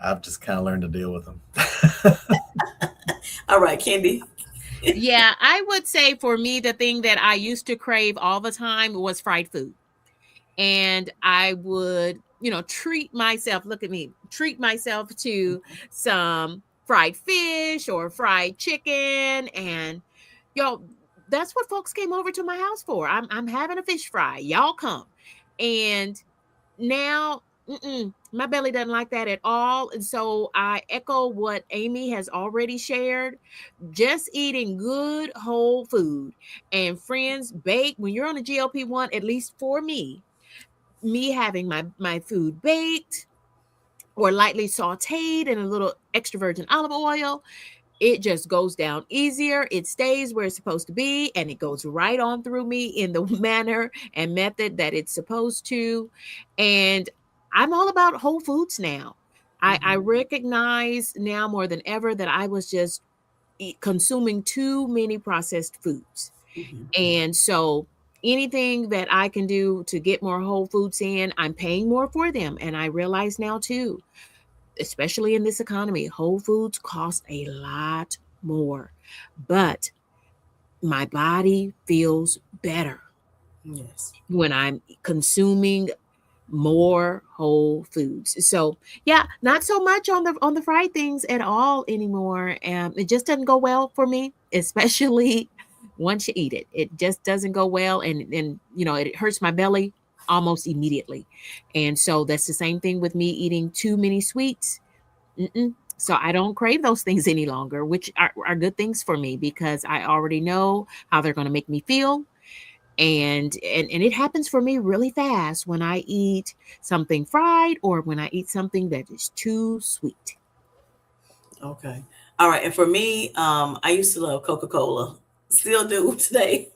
I've just kind of learned to deal with them. All right, Kendy. Yeah, I would say for me, the thing that I used to crave all the time was fried food. And I would, treat myself, look at me, treat myself to some fried fish or fried chicken. And, y'all, that's what folks came over to my house for. I'm having a fish fry. Y'all come. And now, my belly doesn't like that at all. And so I echo what Amy has already shared. Just eating good whole food and friends bake when you're on a GLP-1, at least for me having my food baked or lightly sauteed in a little extra virgin olive oil, it just goes down easier. It stays where it's supposed to be, and it goes right on through me in the manner and method that it's supposed to. And I'm all about whole foods now. I Hmm. recognize now more than ever that I was just consuming too many processed foods. Hmm. And so anything that I can do to get more whole foods in, I'm paying more for them. And I realize now too, especially in this economy, whole foods cost a lot more. But my body feels better Yes. when I'm consuming more whole foods. So yeah, not so much on the fried things at all anymore. It just doesn't go well for me, especially once you eat it. It just doesn't go well, and it hurts my belly almost immediately. And so that's the same thing with me eating too many sweets. So I don't crave those things any longer, which are good things for me because I already know how they're going to make me feel, and it happens for me really fast when I eat something fried or when I eat something that is too sweet. Okay. All right. And for me, I used to love Coca-Cola. Still do today.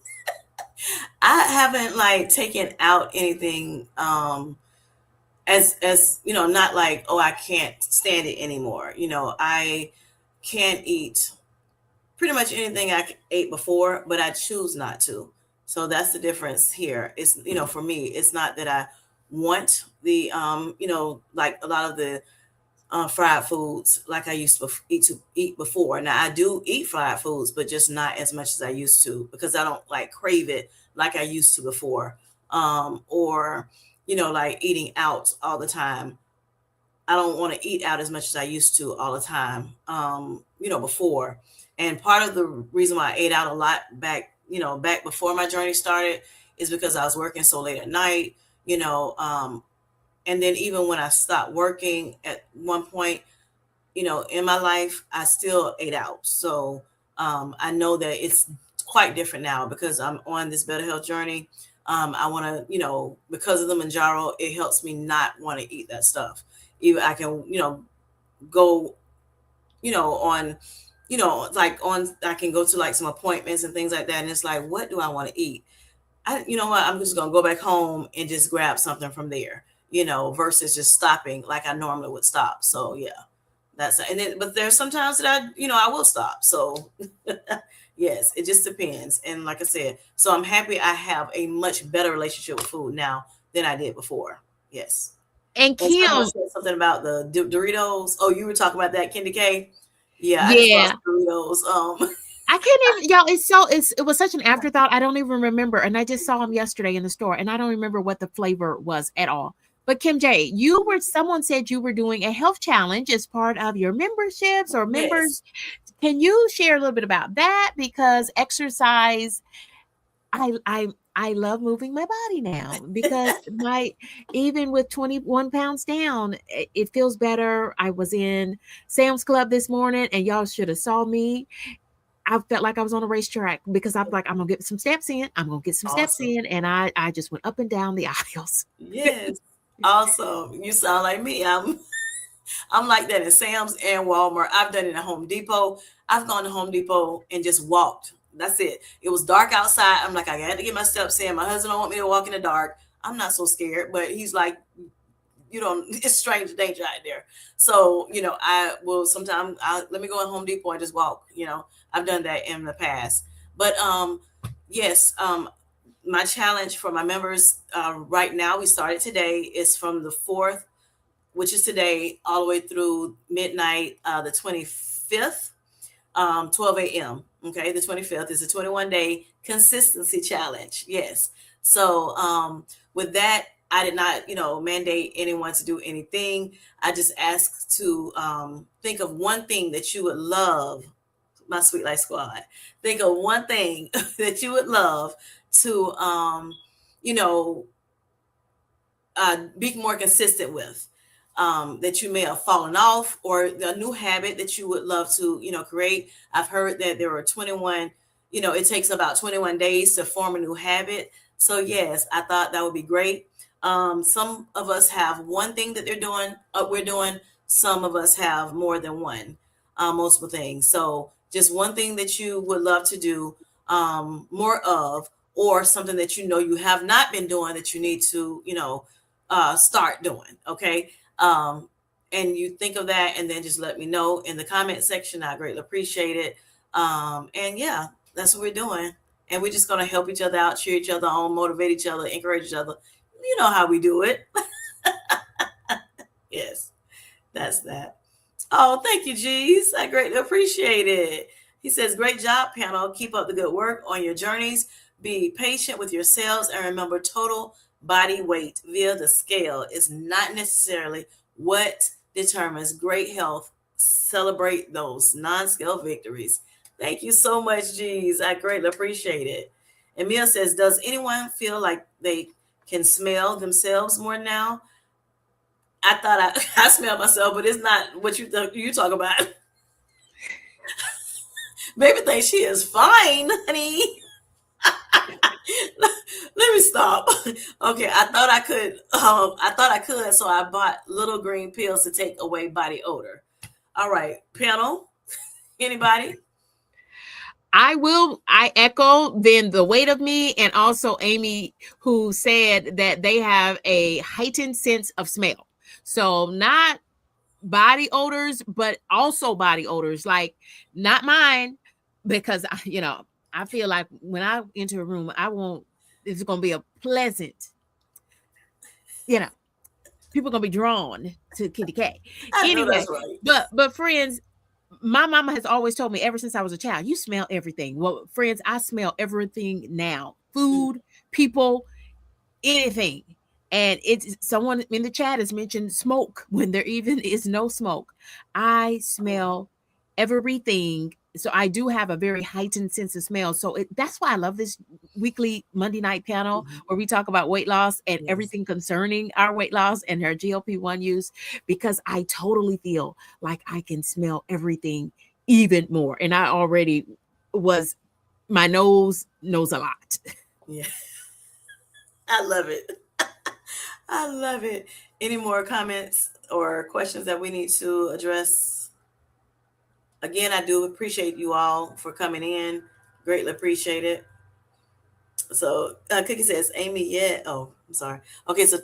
I haven't like taken out anything as not like, oh, I can't stand it anymore. I can't eat pretty much anything I ate before, but I choose not to. So that's the difference here. It's, for me, it's not that I want the like a lot of the fried foods like I used to eat before. Now I do eat fried foods, but just not as much as I used to because I don't like crave it like I used to before. Or like eating out all the time. I don't want to eat out as much as I used to all the time. Before. And part of the reason why I ate out a lot back before my journey started is because I was working so late at night. And then even when I stopped working at one point, in my life, I still ate out. So I know that it's quite different now because I'm on this better health journey. I want to, because of the Mounjaro, it helps me not want to eat that stuff. Even I can, go, on, like I can go to like some appointments and things like that. And it's like, what do I want to eat? You know what? I'm just going to go back home and just grab something from there, versus just stopping like I normally would stop. So yeah, but there's sometimes that I will stop. So Yes, it just depends. And like I said, so I'm happy I have a much better relationship with food now than I did before. Yes. And And someone Kim, said something about the Doritos. Oh, you were talking about that, KendyK? Yeah, I just love yeah, Doritos. I can't even, y'all. It was such an afterthought. I don't even remember. And I just saw them yesterday in the store, and I don't remember what the flavor was at all. But Kim J, someone said you were doing a health challenge as part of your memberships or Yes. members. Can you share a little bit about that? Because exercise, I love moving my body now because even with 21 pounds down, it feels better. I was in Sam's Club this morning, and y'all should have saw me. I felt like I was on a racetrack because I'm like, I'm gonna get some steps in. I'm gonna get some steps Awesome. in, and I just went up and down the aisles. Yes. Awesome. You sound like me. I'm like that in Sam's and Walmart. I've done it at Home Depot. I've gone to Home Depot and just walked. That's it. It was dark outside. I'm like, I had to get my steps in. My husband don't want me to walk in the dark. I'm not so scared, but he's like, you don't, it's strange danger out there. So, I will sometimes let me go in Home Depot and just walk. I've done that in the past. But yes, my challenge for my members right now, we started today, is from the 4th, which is today, all the way through midnight, the 25th, 12 a.m. Okay, the 25th is a 21-day consistency challenge. Yes. So with that, I did not, mandate anyone to do anything. I just asked to think of one thing that you would love, my Sweet Life Squad. Think of one thing that you would love to, you know, be more consistent with, that you may have fallen off, or the new habit that you would love to, create. I've heard that there are 21, it takes about 21 days to form a new habit. So yes, I thought that would be great. Some of us have one thing that we're doing. Some of us have more than one, multiple things. So just one thing that you would love to do more of, or something that you have not been doing that you need to, start doing. Okay. And you think of that, and then just let me know in the comment section. I greatly appreciate it. And yeah, that's what we're doing. And we're just going to help each other out, cheer each other on, motivate each other, encourage each other. You know how we do it. Yes, that's that. Oh, thank you, G's. I greatly appreciate it. He says, great job, panel. Keep up the good work on your journeys. Be patient with yourselves, and remember, total body weight via the scale is not necessarily what determines great health. Celebrate those non-scale victories. Thank you so much, G's. I greatly appreciate it. And Mia says, does anyone feel like they can smell themselves more now? I thought I smell myself, but it's not what you talk about. Baby thinks she is fine, honey. Let me stop. Okay, I thought I could, so I bought little green pills to take away body odor. All right, panel. Anybody? I echo then the weight of me, and also Amy, who said that they have a heightened sense of smell. So not body odors, but also body odors, like not mine, because I feel like when I enter a room, it's going to be a pleasant, people are going to be drawn to KendyK. I know Anyway, that's right. but friends, my mama has always told me ever since I was a child, you smell everything. Well, friends, I smell everything now. Food, people, anything. And it's someone in the chat has mentioned smoke when there even is no smoke. I smell everything. So I do have a very heightened sense of smell. So that's why I love this weekly Monday night panel where we talk about weight loss and everything concerning our weight loss and our GLP-1 use, because I totally feel like I can smell everything even more. And I already my nose knows a lot. Yeah. I love it. I love it. Any more comments or questions that we need to address? Again, I do appreciate you all for coming in. Greatly appreciate it. So Cookie says, Amy, yeah. Oh, I'm sorry. Okay, so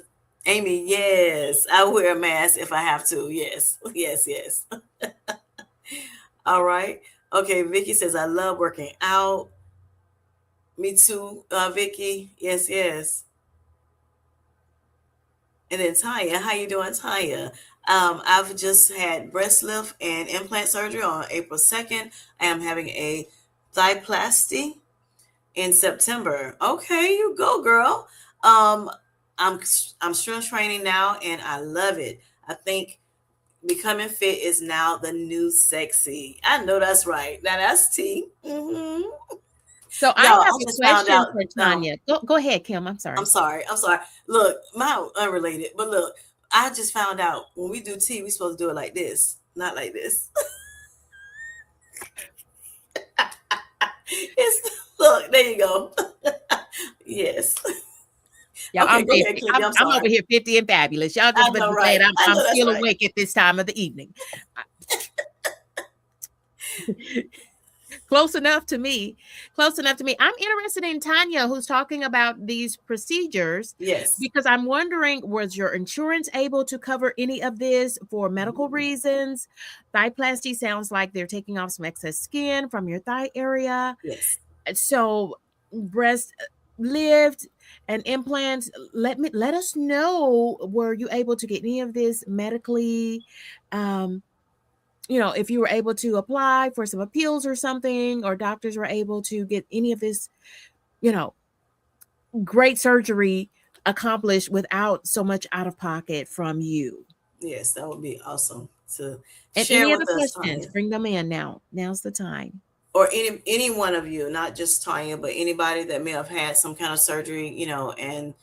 Amy, yes, I wear a mask if I have to. Yes, yes, yes. All right. Okay, Vicky says, I love working out. Me too, Vicky. Yes, yes. And then Tanya, how you doing, Tanya? I've just had breast lift and implant surgery on April 2nd. I am having a thigh-plasty in September. Okay, you go, girl. Um, I'm strength training now, and I love it. I think becoming fit is now the new sexy. I know that's right. Now that's T. So I Y'all, have I a just found question out. for Tanya. Go ahead, Kim. I'm sorry. I'm sorry. I'm sorry. Look, my unrelated, but look, I just found out when we do tea, we supposed to do it like this, not like this. It's look, there you go. Yes. Yeah, Okay, I'm go 50. ahead, Kendy. I'm I'm over sorry. here 50 and fabulous. Y'all I just better know, be right? glad I I'm know that's still right. awake at this time of the evening. Close enough to me. Close enough to me. I'm interested in Tanya, who's talking about these procedures, Yes. because I'm wondering, was your insurance able to cover any of this for medical reasons? Thigh-plasty sounds like they're taking off some excess skin from your thigh area. Yes. So breast lift and implants, let us know, were you able to get any of this medically? If you were able to apply for some appeals or something, or doctors were able to get any of this, great surgery accomplished without so much out of pocket from you. Yes, that would be awesome to And share any with other us, questions, Tanya. bring them in now. Now's the time. Or any one of you, not just Tanya, but anybody that may have had some kind of surgery, and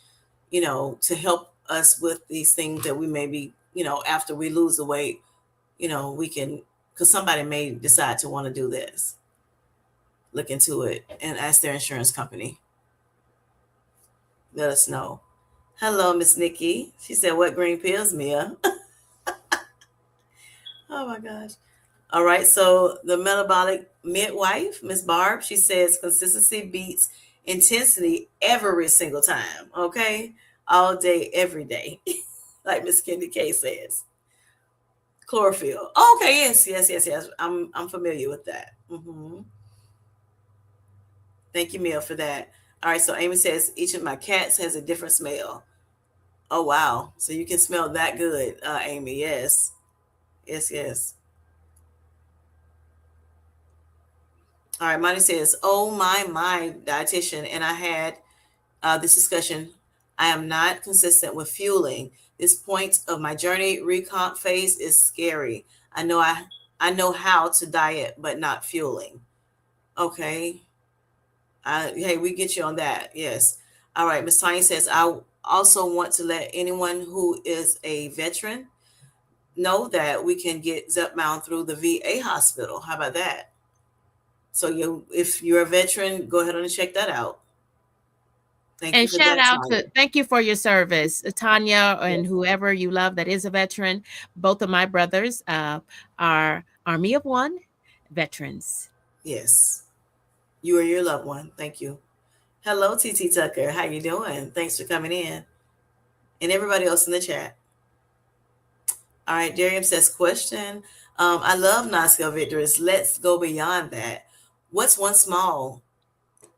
to help us with these things that we may be, after we lose the weight, we can, because somebody may decide to want to do this. Look into it and ask their insurance company. Let us know. Hello, Miss Nikki. She said, "What green pills, Mia?" Oh my gosh. All right. So the metabolic midwife, Miss Barb, she says consistency beats intensity every single time. Okay. All day, every day. Like Miss KendyK says. Chlorophyll. Oh, okay. Yes, yes, yes, yes. I'm familiar with that. Thank you, Mia, for that. All right. So Amy says each of my cats has a different smell. Oh wow. So you can smell that good, Amy. Yes. Yes, yes. All right, Monty says, "Oh my dietitian, and I had this discussion. I am not consistent with fueling. This point of my journey recomp phase is scary. I know how to diet, but not fueling. Okay, hey, we get you on that. Yes. All right, Miss Tanya says, I also want to let anyone who is a veteran know that we can get Zepbound through the VA hospital. How about that? So if you're a veteran, go ahead and check that out. Thank you And for shout that, out Tanya. to, thank you for your service, Tanya, and Yes. whoever you love that is a veteran. Both of my brothers are Army of One veterans. Yes. You or your loved one. Thank you. Hello, TT Tucker. How you doing? Thanks for coming in. And everybody else in the chat. All right, Darian says, question. I love non-scale victories. Let's go beyond that. What's one small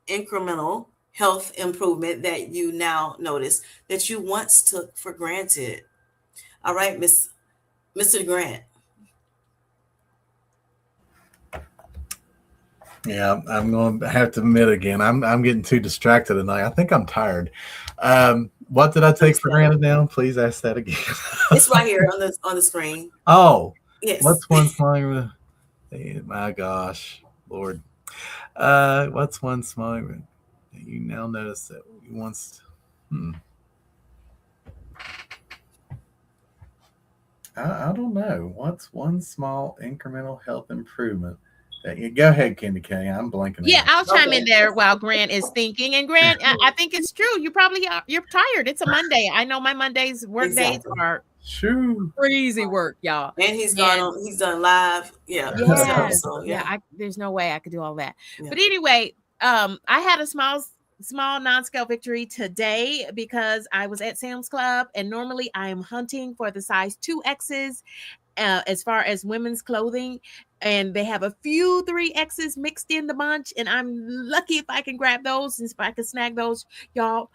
incremental health improvement that you now notice that you once took for granted? All right, Mr. Grant. Yeah, I'm going to have to admit again, I'm getting too distracted tonight. I think I'm tired. What did I take for granted now? Please ask that again. It's right here on the screen. Oh, Yes. what's one small? My gosh, Lord. What's one small? You now notice that you once. I don't know. What's one small incremental health improvement? Go ahead, KendyK. I'm blanking Yeah, out. I'll chime Okay. in there while Grant is thinking. And Grant, I think it's true. You probably you're tired. It's a Monday. I know my Mondays work days Exactly. are Shoo. crazy work, y'all. And he's gone on. He's done live. Yeah. Yes. So yeah. There's no way I could do all that. Yeah. But anyway, I had a small non-scale victory today because I was at Sam's Club, and normally I am hunting for the size 2X's, as far as women's clothing, and they have a few 3X's mixed in the bunch, and I'm lucky if I can grab those, and if I can snag those, y'all.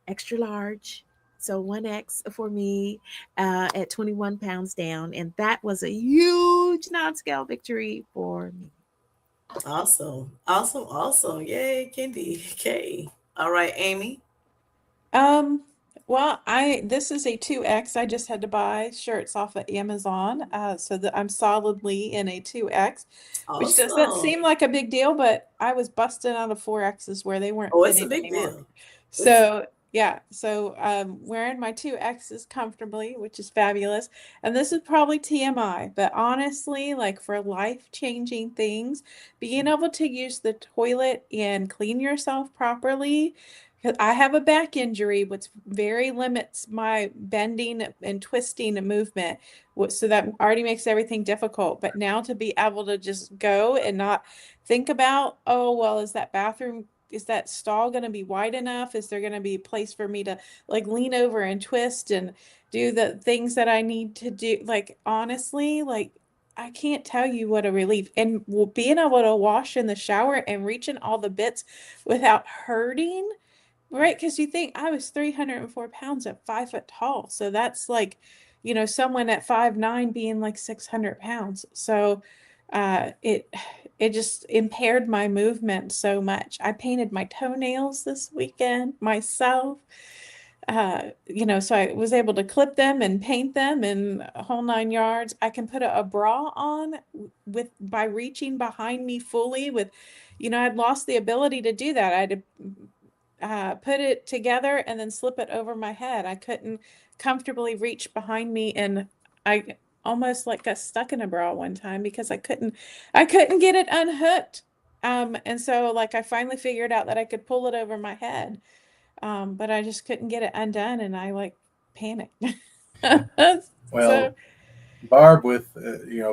Extra large, so 1X for me, at 21 pounds down, and that was a huge non-scale victory for me. Awesome. Awesome. Awesome. Yay, KendyK. All right, Amy. Well, this is a 2X. I just had to buy shirts off of Amazon, so that I'm solidly in a 2X, which doesn't Awesome. seem like a big deal, but I was busting out of 4X's where they weren't Oh, it's a fitting big anymore. deal. So yeah, so wearing my 2X's comfortably, which is fabulous. And this is probably TMI, but honestly, like for life-changing things, being able to use the toilet and clean yourself properly. 'Cause I have a back injury, which very limits my bending and twisting and movement. So that already makes everything difficult. But now to be able to just go and not think about, oh, well, is that stall going to be wide enough? Is there going to be a place for me to like lean over and twist and do the things that I need to do? Like, honestly, like, I can't tell you what a relief. And being able to wash in the shower and reaching all the bits without hurting. Right, because you think I was 304 pounds at 5 foot tall. So that's like, someone at 5'9" being like 600 pounds. So it just impaired my movement so much. I painted my toenails this weekend myself. So I was able to clip them and paint them in a whole 9 yards. I can put a bra on by reaching behind me fully with, I'd lost the ability to do that. I had to put it together and then slip it over my head. I couldn't comfortably reach behind me, and I almost like got stuck in a bra one time because I couldn't get it unhooked. And so like I finally figured out that I could pull it over my head. But I just couldn't get it undone, and I like panicked. Well, Barb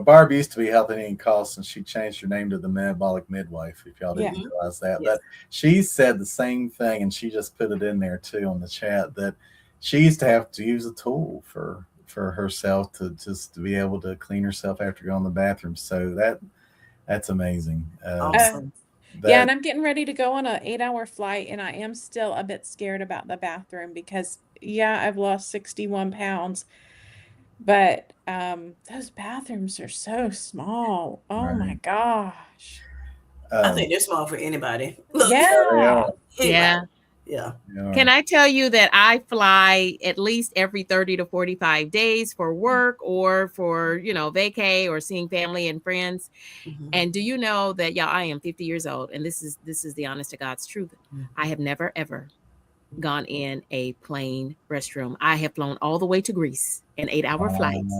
Barb used to be Health at Any Cost, and she changed her name to the Metabolic Midwife, if y'all didn't realize that. Yes. But she said the same thing, and she just put it in there too on the chat, that she used to have to use a tool for herself to just to be able to clean herself after going to the bathroom. So that's amazing. Awesome. Yeah, and I'm getting ready to go on an 8-hour flight, and I am still a bit scared about the bathroom because, I've lost 61 pounds, but those bathrooms are so small. Oh my gosh. I think they're small for anybody. Look, Yeah. Yeah. Yeah. Can I tell you that I fly at least every 30 to 45 days for work or for, vacay or seeing family and friends? Mhm. And do you know that, y'all, I am 50 years old, and this is the honest to God's truth. I have never, ever gone in a plane restroom. I have flown all the way to Greece in 8-hour flights.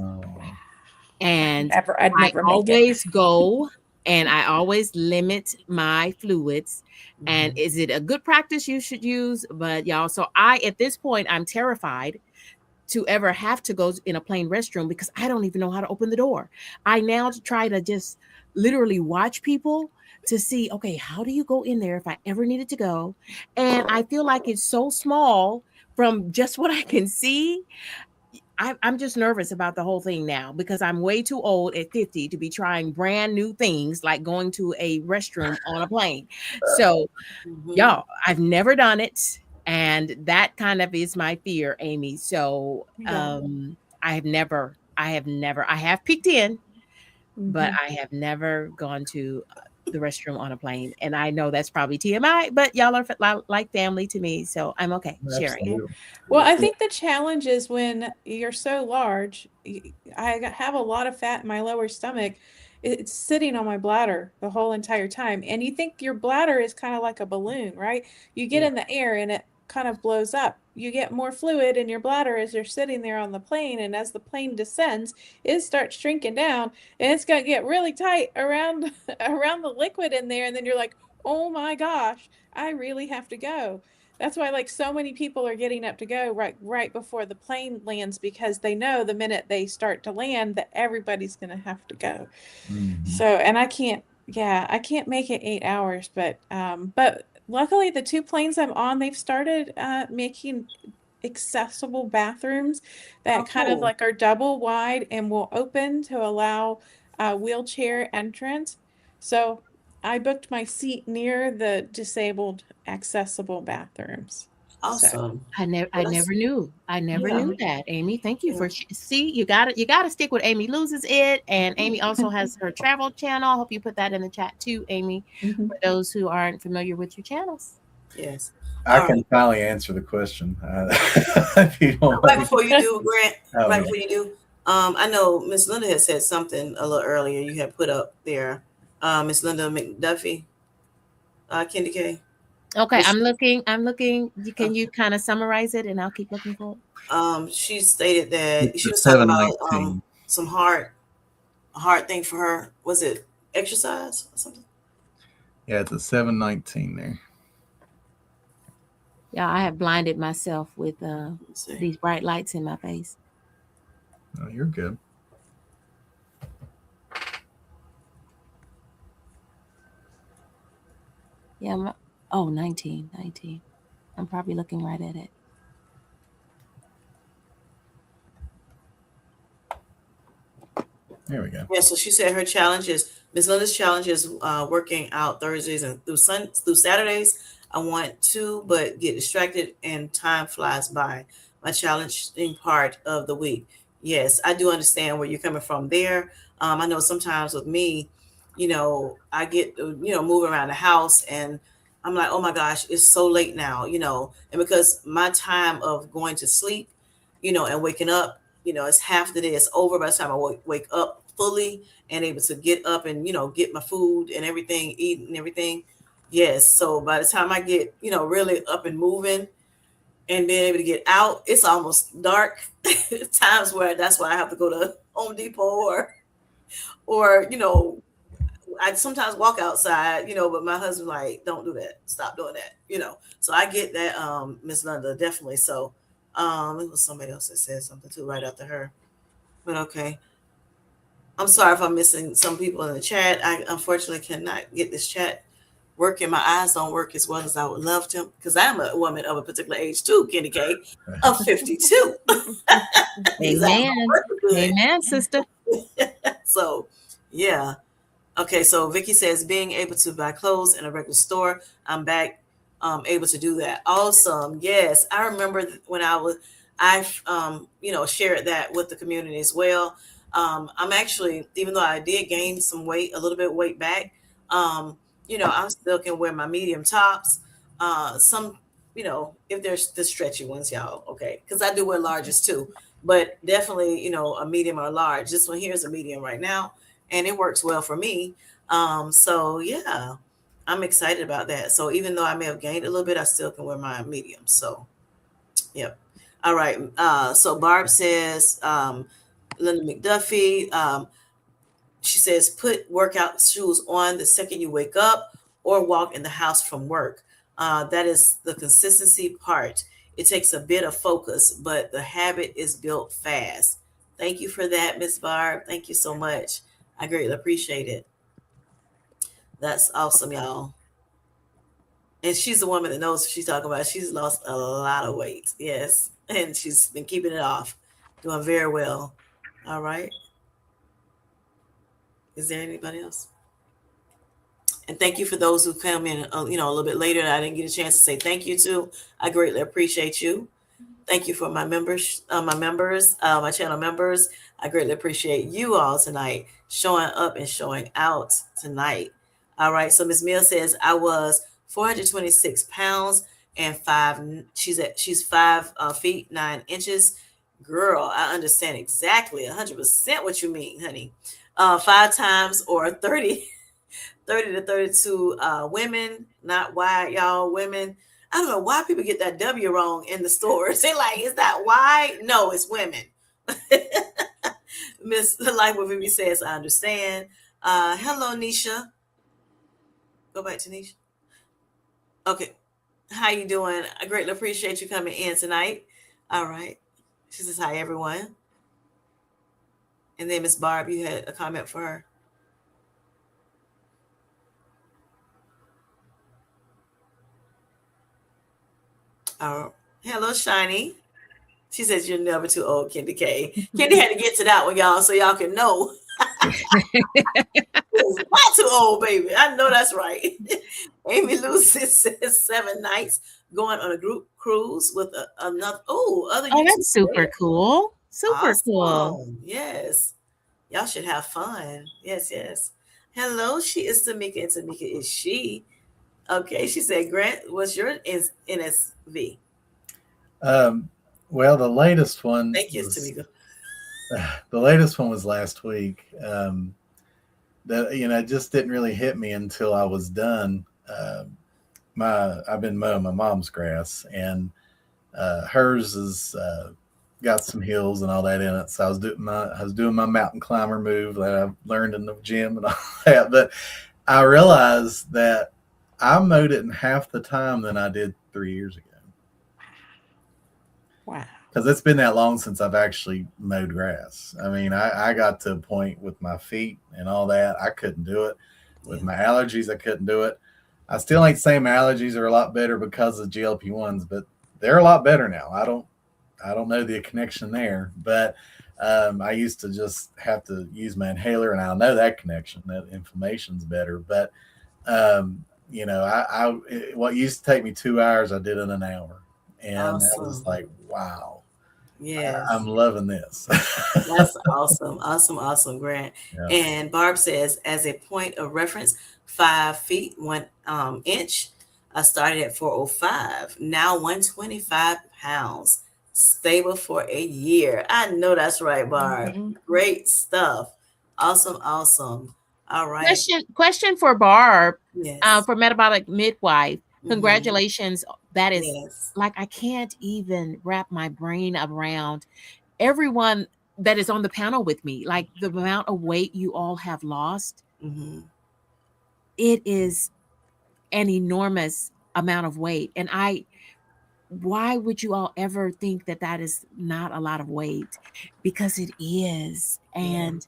And I'd never make it. always go, and I always limit my fluids. And is it a good practice you should use? But y'all, so at this point, I'm terrified to ever have to go in a plane restroom because I don't even know how to open the door. I now try to just literally watch people to see, okay, how do you go in there if I ever needed to go? And I feel like it's so small from just what I can see. I'm just nervous about the whole thing now because I'm way too old at 50 to be trying brand new things like going to a restroom on a plane. So, y'all, I've never done it. And that kind of is my fear, Amy. So I have peeked in, but I have never gone to the restroom on a plane. And I know that's probably TMI, but y'all are like family to me. So I'm okay sharing it. Well, I think the challenge is when you're so large, I have a lot of fat in my lower stomach. It's sitting on my bladder the whole entire time. And you think your bladder is kind of like a balloon, right? You get in the air and it kind of blows up. You get more fluid in your bladder as you're sitting there on the plane. And as the plane descends, it starts shrinking down and it's going to get really tight around the liquid in there. And then you're like, oh my gosh, I really have to go. That's why like so many people are getting up to go right before the plane lands because they know the minute they start to land that everybody's going to have to go. So, and I can't make it 8 hours, but luckily the 2 planes I'm on, they've started making accessible bathrooms that Oh, kind of cool. like are double wide and will open to allow wheelchair entrance. So I booked my seat near the disabled accessible bathrooms. So Awesome. I Well, never knew. I never yeah. knew that, Amy. Thank you Yeah. for see. You got to stick with Amy Loses It, and Amy also has her travel channel. I hope you put that in the chat too, Amy, for those who aren't familiar with your channels. Yes. I All can right. finally answer the question. If you don't Right want me. before you do, Grant. Oh, Right yeah. before you do, I know Miss Linda had said something a little earlier. You had put up there, Miss Linda McDuffie, KendyK. Okay, Miss, I'm looking. Can you kind of summarize it, and I'll keep looking for it. she stated It's that she the was talking about 719. some hard thing for her. Was it exercise or something? Yeah, it's a 719 there. Yeah, I have blinded myself with Let's see. these bright lights in my face. Oh, you're good. Yeah, 19. I'm probably looking right at it. There we go. Yeah, so she said her challenge is Miss Linda's challenge is working out Thursdays and through Saturdays. I want to, but get distracted and time flies by. My challenging part of the week. Yes, I do understand where you're coming from there. I know sometimes with me, I get moving around the house and I'm like, oh my gosh, it's so late now, and because my time of going to sleep, and waking up, it's half the day. It's over by the time I wake up fully and able to get up and get my food and everything, eat and everything. Yes. So by the time I get really up and moving and being able to get out, it's almost dark. Times where that's why I have to go to Home Depot or I sometimes walk outside, but my husband's like, don't do that. Stop doing that. So I get that, Miss Linda, definitely. So it was somebody else that said something too right after her. But okay. I'm sorry if I'm missing some people in the chat. I unfortunately cannot get this chat working. My eyes don't work as well as I would love to, because I'm a woman of a particular age too, KendyK, of 52. These eyes Amen. don't work good. Amen, sister. So, yeah. Okay, so Vicky says being able to buy clothes in a regular store. I'm back, able to do that. Awesome. Yes, I remember when I shared that with the community as well. I'm actually, even though I did gain some weight, a little bit of weight back, I still can wear my medium tops. Some, if there's the stretchy ones, y'all, okay, because I do wear larges too, but definitely, a medium or large. This one here is a medium right now and it works well for me. So yeah, I'm excited about that. So even though I may have gained a little bit, I still can wear my medium. So yep. All right. So Barb says, Linda McDuffie, she says, put workout shoes on the second you wake up or walk in the house from work. That is the consistency part. It takes a bit of focus, but the habit is built fast. Thank you for that, Miss Barb. Thank you so much. I greatly appreciate it. That's awesome, y'all. And she's the woman that knows what she's talking about. She's lost a lot of weight. Yes. And she's been keeping it off, doing very well. All right. Is there anybody else? And thank you for those who come in, a little bit later that I didn't get a chance to say thank you to. I greatly appreciate you. Thank you for my members, my channel members. I greatly appreciate you all tonight showing up and showing out tonight. All right. So Miss Mill says I was 426 pounds and she's 5 feet 9 inches. Girl, I understand exactly 100% what you mean, honey. 5 times or 30 to 32 women, not wide, y'all, women. I don't know why people get that W wrong in the stores. They're like, is that why? No, it's women. Miss Like what Vivi says, I understand. Hello, Nisha. Go back to Nisha. Okay. How you doing? I greatly appreciate you coming in tonight. All right. She says, hi, everyone. And then Miss Barb, you had a comment for her. Hello, Shiny. She says you're never too old, KendyK. Kendy had to get to that one, y'all, so y'all can know. Not too old, baby. I know that's right. Amy Lucy says 7 nights going on a group cruise with another. Other. Oh, that's super cool. Super cool. Awesome. Yes. Y'all should have fun. Yes, yes. Hello, she is Tamika, and Tamika is she. Okay, she said, Grant, what's your NSV? Well, the latest one. Thank you, Tamika. The latest one was last week. That it just didn't really hit me until I was done. I've been mowing my mom's grass, and hers is got some hills and all that in it. So I was doing my mountain climber move that I've learned in the gym and all that. But I realized that I mowed it in half the time than I did 3 years ago. Wow. Because it's been that long since I've actually mowed grass. I mean, I got to a point with my feet and all that. I couldn't do it. With my allergies, I couldn't do it. I still ain't saying my allergies are a lot better because of GLP-1s, but they're a lot better now. I don't know the connection there, but I used to just have to use my inhaler, and I know that connection, that inflammation's better. But what used to take me 2 hours, I did in an hour, and Awesome. I was like, wow. Yes. I'm loving this. That's awesome, Grant. Yeah. And Barb says, as a point of reference, 5 feet 1 inch. I started at 405. Now 125 pounds. Stable for a year. I know that's right, Barb. Mm-hmm. Great stuff. Awesome. All right. Question for Barb. Yes. For metabolic midwife. Congratulations. That is Yes. I can't even wrap my brain around everyone that is on the panel with me. Like the amount of weight you all have lost. It is an enormous amount of weight. And why would you all ever think that is not a lot of weight? Because it is. And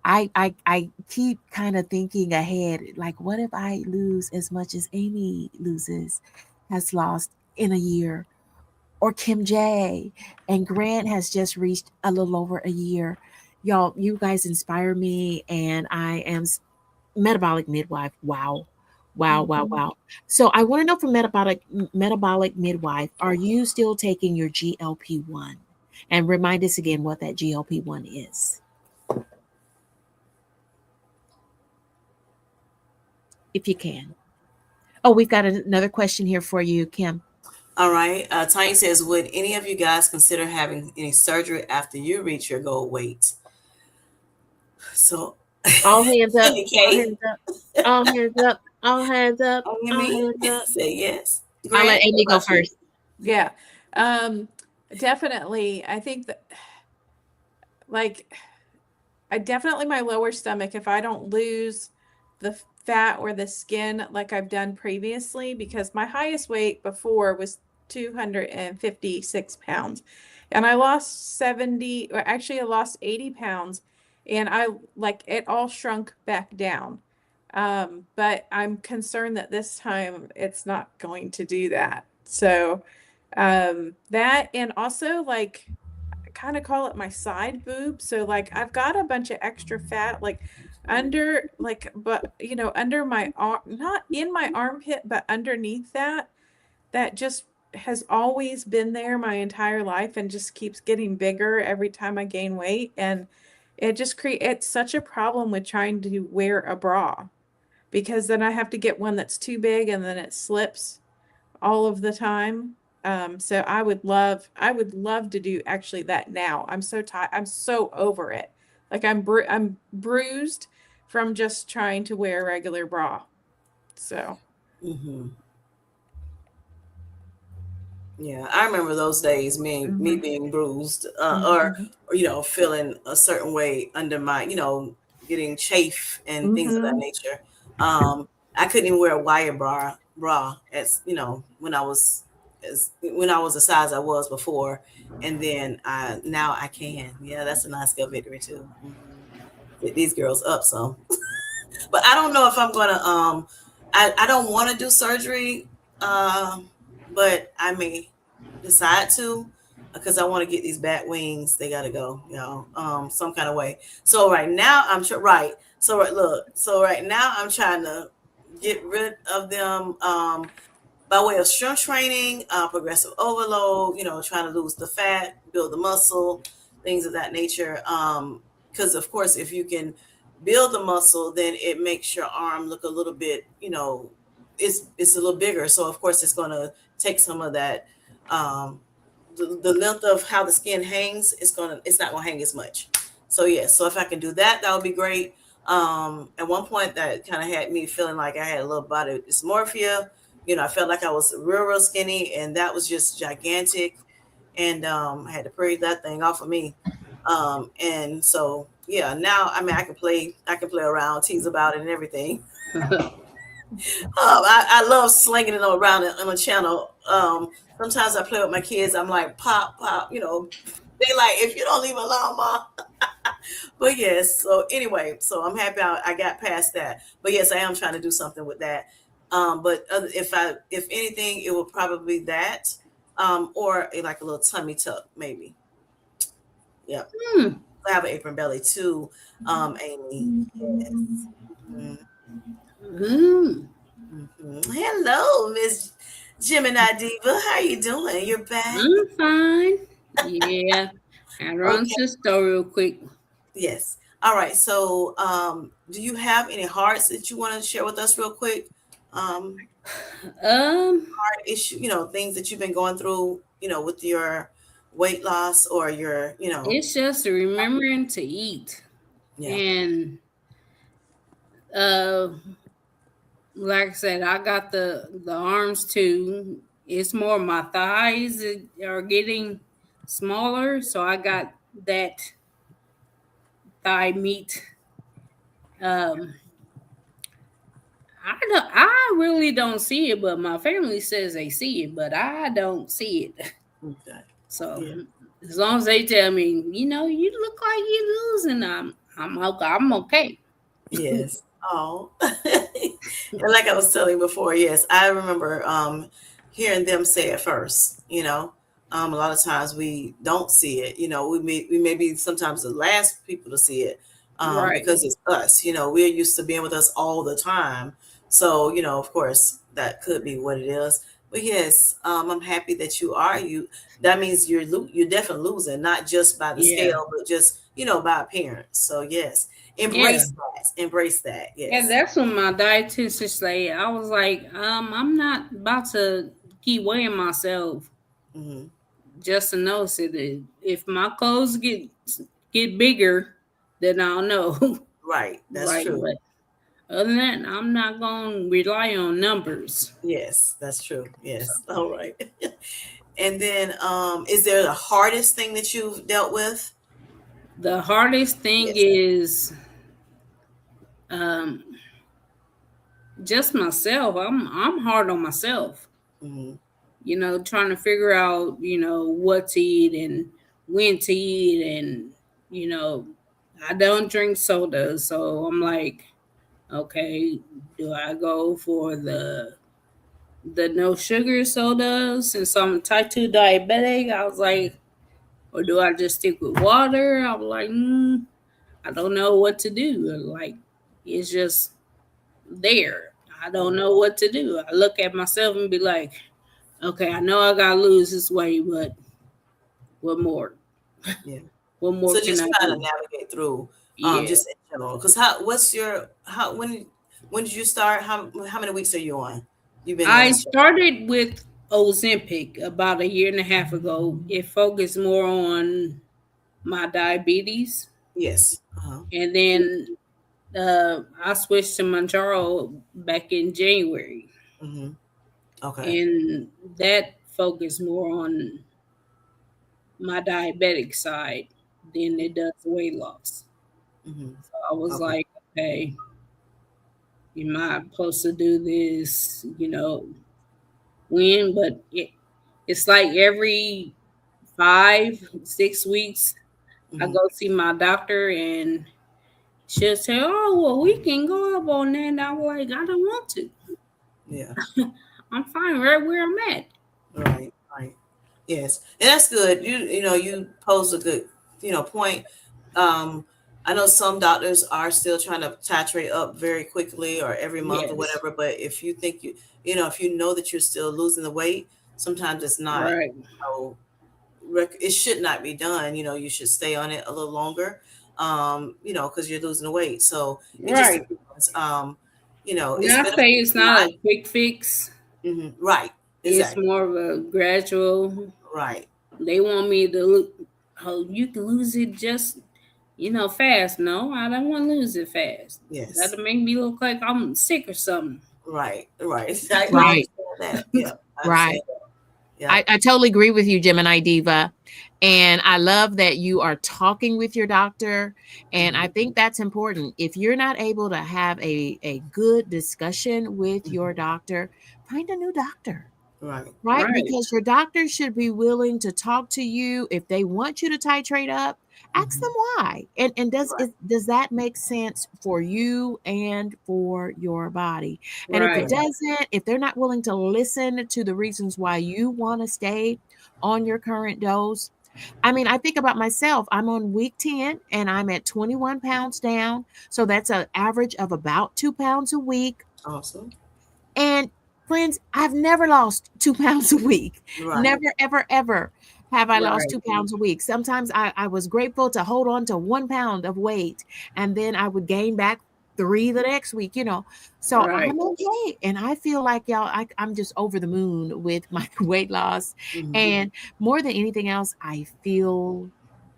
I keep kind of thinking ahead, like, what if I lose as much as Amy has lost in a year, or Kim J, and Grant has just reached a little over a year. Y'all, you guys inspire me, and I am metabolic midwife. Wow. So I want to know from metabolic midwife, are you still taking your GLP-1? And remind us again what that GLP-1 is. If you can. Oh, we've got another question here for you, Kim. All right. Tanya says, would any of you guys consider having any surgery after you reach your goal weight? So all hands up. All hands up. Say yes. I'll let Amy go first. Yeah. Definitely. I think that my lower stomach, if I don't lose the fat or the skin like I've done previously, because my highest weight before was 256 pounds, and I lost 70, or actually I lost 80 pounds, and it all shrunk back down. But I'm concerned that this time it's not going to do that. So that, and also I kind of call it my side boob. So I've got a bunch of extra fat under under my arm, not in my armpit, but underneath that just has always been there my entire life and just keeps getting bigger every time I gain weight. And it just creates such a problem with trying to wear a bra, because then I have to get one that's too big and then it slips all of the time. So I would love to do actually that now. I'm so tired. I'm so over it. I'm bruised from just trying to wear a regular bra. So. Yeah, I remember those days, me being bruised, or feeling a certain way under my, getting chafe and things of that nature. I couldn't even wear a wire bra as when I was the size I was before, and then now I can. Yeah, that's a nice scale victory too. Get these girls up some, but I don't know if I'm gonna. I don't want to do surgery, but I may decide to. because I want to get these bat wings. They got to go, some kind of way. So right now right. So look. So right now I'm trying to get rid of them. By way of strength training, progressive overload, trying to lose the fat, build the muscle, things of that nature. Because of course, if you can build the muscle, then it makes your arm look a little bit, it's a little bigger. So of course, it's going to take some of that. The length of how the skin hangs, it's not going to hang as much. So yes, so if I can do that, that would be great. At one point, that kind of had me feeling like I had a little body dysmorphia. I felt like I was real skinny, and that was just gigantic. And I had to pray that thing off of me. And so, yeah, now I mean, I can play around, tease about it, and everything. I love slinging it around on the channel. Sometimes I play with my kids. I'm like, pop, pop. They like, if you don't leave me alone, mom. But yes. So anyway, so I'm happy I got past that. But yes, I am trying to do something with that. But if anything, it will probably be that, or like a little tummy tuck, maybe. Yep. I have an apron belly too, Amy. Yes. Hello, Miss Gemini Diva. How you doing? You're back. I'm fine. Yeah. I run to the store real quick. Yes. All right. So, do you have any hearts that you want to share with us real quick? Heart issue, things that you've been going through, with your weight loss or your, It's just remembering to eat. Yeah. And like I said, I got the arms too. It's more my thighs that are getting smaller, so I got that thigh meat. I really don't see it, but my family says they see it, but I don't see it. Okay. So as long as they tell me, you look like you're losing, I'm okay. Yes. Oh, and like I was telling you before, yes, I remember hearing them say it first. A lot of times we don't see it. We may be sometimes the last people to see it, Right. because it's us. We're used to being with us all the time. So of course, that could be what it is. But yes, I'm happy that you are. That means you're definitely losing, not just by the scale, but just by appearance. So yes. Embrace that. Yes. Yeah, that's what my dietitian said. I was like, I'm not about to keep weighing myself just to notice it. If my clothes get bigger, then I'll know. Right. That's true. But other than that, I'm not going to rely on numbers. Yes, that's true. Yes. All right. And then, is there the hardest thing that you've dealt with? The hardest thing is just myself. I'm hard on myself. Trying to figure out, what to eat and when to eat, and I don't drink soda, so I'm like, okay, do I go for the no sugar soda since I'm type 2 diabetic? I was like, or do I just stick with water? I was like, I don't know what to do. Like, it's just there. I don't know what to do. I look at myself and be like, okay, I know I gotta lose this weight, but what more? Yeah. What more? So can just I trying do? to navigate through, Yeah. just in general. Because when did you start? How many weeks are you on? I started with Ozempic about a year and a half ago. It focused more on my diabetes. Yes. And then I switched to Mounjaro back in January. Okay. And that focused more on my diabetic side than it does weight loss. So I was like, okay, am I supposed to do this, when? But it's like every 5-6 weeks, I go see my doctor and she'll say, oh, well, we can go up on that. And I'm like, I don't want to. Yeah. I'm fine right where I'm at. Right. Yes, and that's good. You pose a good point. Um, I know some doctors are still trying to titrate up very quickly or every month or Yes. whatever. But if you think if you know that you're still losing the weight, sometimes it's not. Right. It should not be done. You should stay on it a little longer. Because you're losing the weight. So it just Right. depends. It's Now I say beneficial it's to not not. a quick fix. Right. It's Exactly. more of a gradual. Right. They want me to look. Oh, you can lose it just fast. No, I don't want to lose it fast. Yes. That'll make me look like I'm sick or something. Right. Right. I Right. understand that. Yeah. I Right. understand that. Yeah. I totally agree with you, Gemini Diva. And I love that you are talking with your doctor. And I think that's important. If you're not able to have a good discussion with your doctor, find a new doctor. Right. Right? Right. Because your doctor should be willing to talk to you. If they want you to titrate up, ask them why. And Right. does that make sense for you and for your body? And if it Right. doesn't, if they're not willing to listen to the reasons why you want to stay on your current dose, I mean, I think about myself. I'm on week 10 and I'm at 21 pounds down. So that's an average of about 2 pounds a week. Awesome. And friends, I've never lost 2 pounds a week. Right. Never, ever, ever have I lost Right. 2 pounds a week. Sometimes I was grateful to hold on to 1 pound of weight, and then I would gain back 3 the next week, So Right. I'm okay. And I feel like, y'all, I'm just over the moon with my weight loss. Mhm. And more than anything else, I feel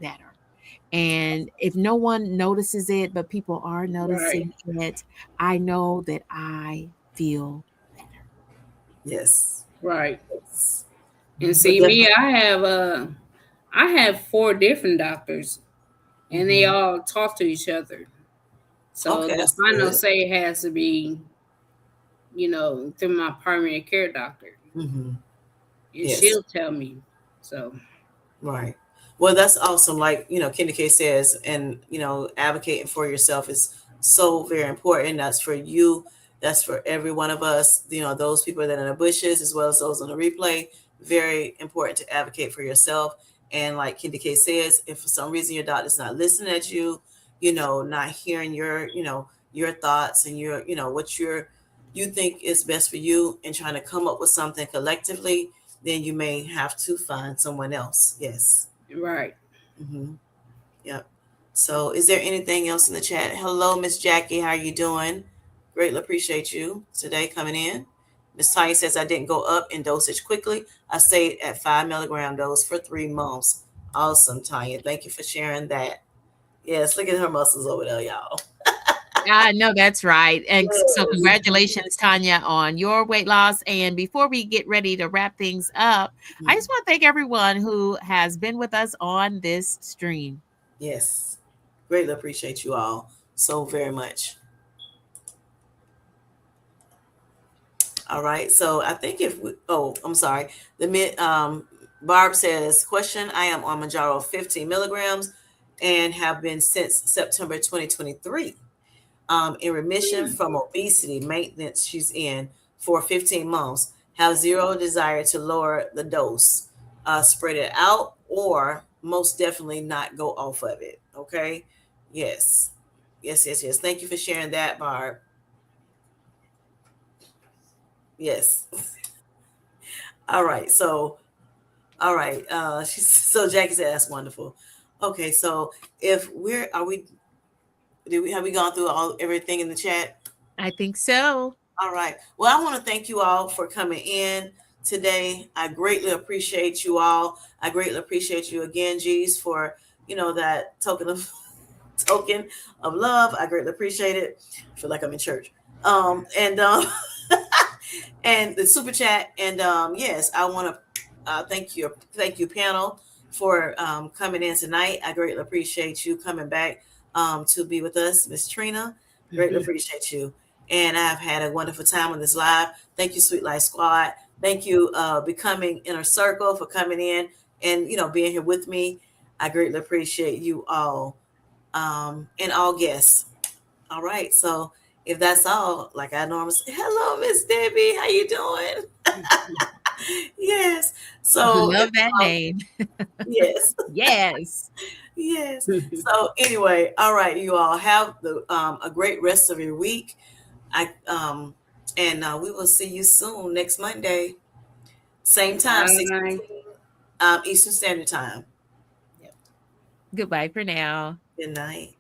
better. And if no one notices it, but people are noticing it, I know that I feel better. Yes. Right. Yes. And see, But me, I have 4 different doctors, and they all talk to each other. So Okay, the that's final good. say has to be, through my primary care doctor, and Yes. she'll tell me. So Right. Well, that's awesome. Like, KendyK says, and, advocating for yourself is so very important. That's for you. That's for every one of us, those people that are in the bushes, as well as those on the replay. Very important to advocate for yourself. And like KendyK says, if for some reason your doctor's not listening at you, not hearing your thoughts and what you think is best for you and trying to come up with something collectively, then you may have to find someone else. Yes. right. Yep. So is there anything else in the chat? Hello, Miss Jackie. How are you doing? Greatly appreciate you today coming in. Miss Tanya says, I didn't go up in dosage quickly. I stayed at 5 milligram dose for 3 months. Awesome, Tanya. Thank you for sharing that. Yes, look at her muscles over there, y'all. I know that's right. And so Yes. congratulations, Tanya, on your weight loss. And before we get ready to wrap things up, I just want to thank everyone who has been with us on this stream. Yes. Greatly appreciate you all so very much. All right. So I think I'm sorry. Barb says, question, I am on Mounjaro 15 milligrams and have been since September 2023. In remission from obesity maintenance she's in for 15 months. Have zero desire to lower the dose, spread it out, or most definitely not go off of it. Okay. Yes. Yes. Thank you for sharing that, Barb. Yes. All right. So Jackie said that's wonderful. Okay, so if have we gone through everything in the chat? I think so. All right. Well, I want to thank you all for coming in today. I greatly appreciate you all. I greatly appreciate you again, G's, for that token of love. I greatly appreciate it. I feel like I'm in church. And and the super chat. And yes, I want to thank you, panel, for coming in tonight. I greatly appreciate you coming back to be with us, Miss Trina. Greatly appreciate you. And I've had a wonderful time on this live. Thank you, Sweet Life Squad. Thank you, Becoming Inner Circle, for coming in and being here with me. I greatly appreciate you all, and all guests. All right, so if that's all, like I normally say, hello, Miss Debbie, how you doing? Yes. So So Love that name. yes. Yes. Yes. So anyway, all right, you all have a great rest of your week. We will see you soon next Monday, same time, Bye. 6:15 Eastern Standard Time. Goodbye for now. Good night.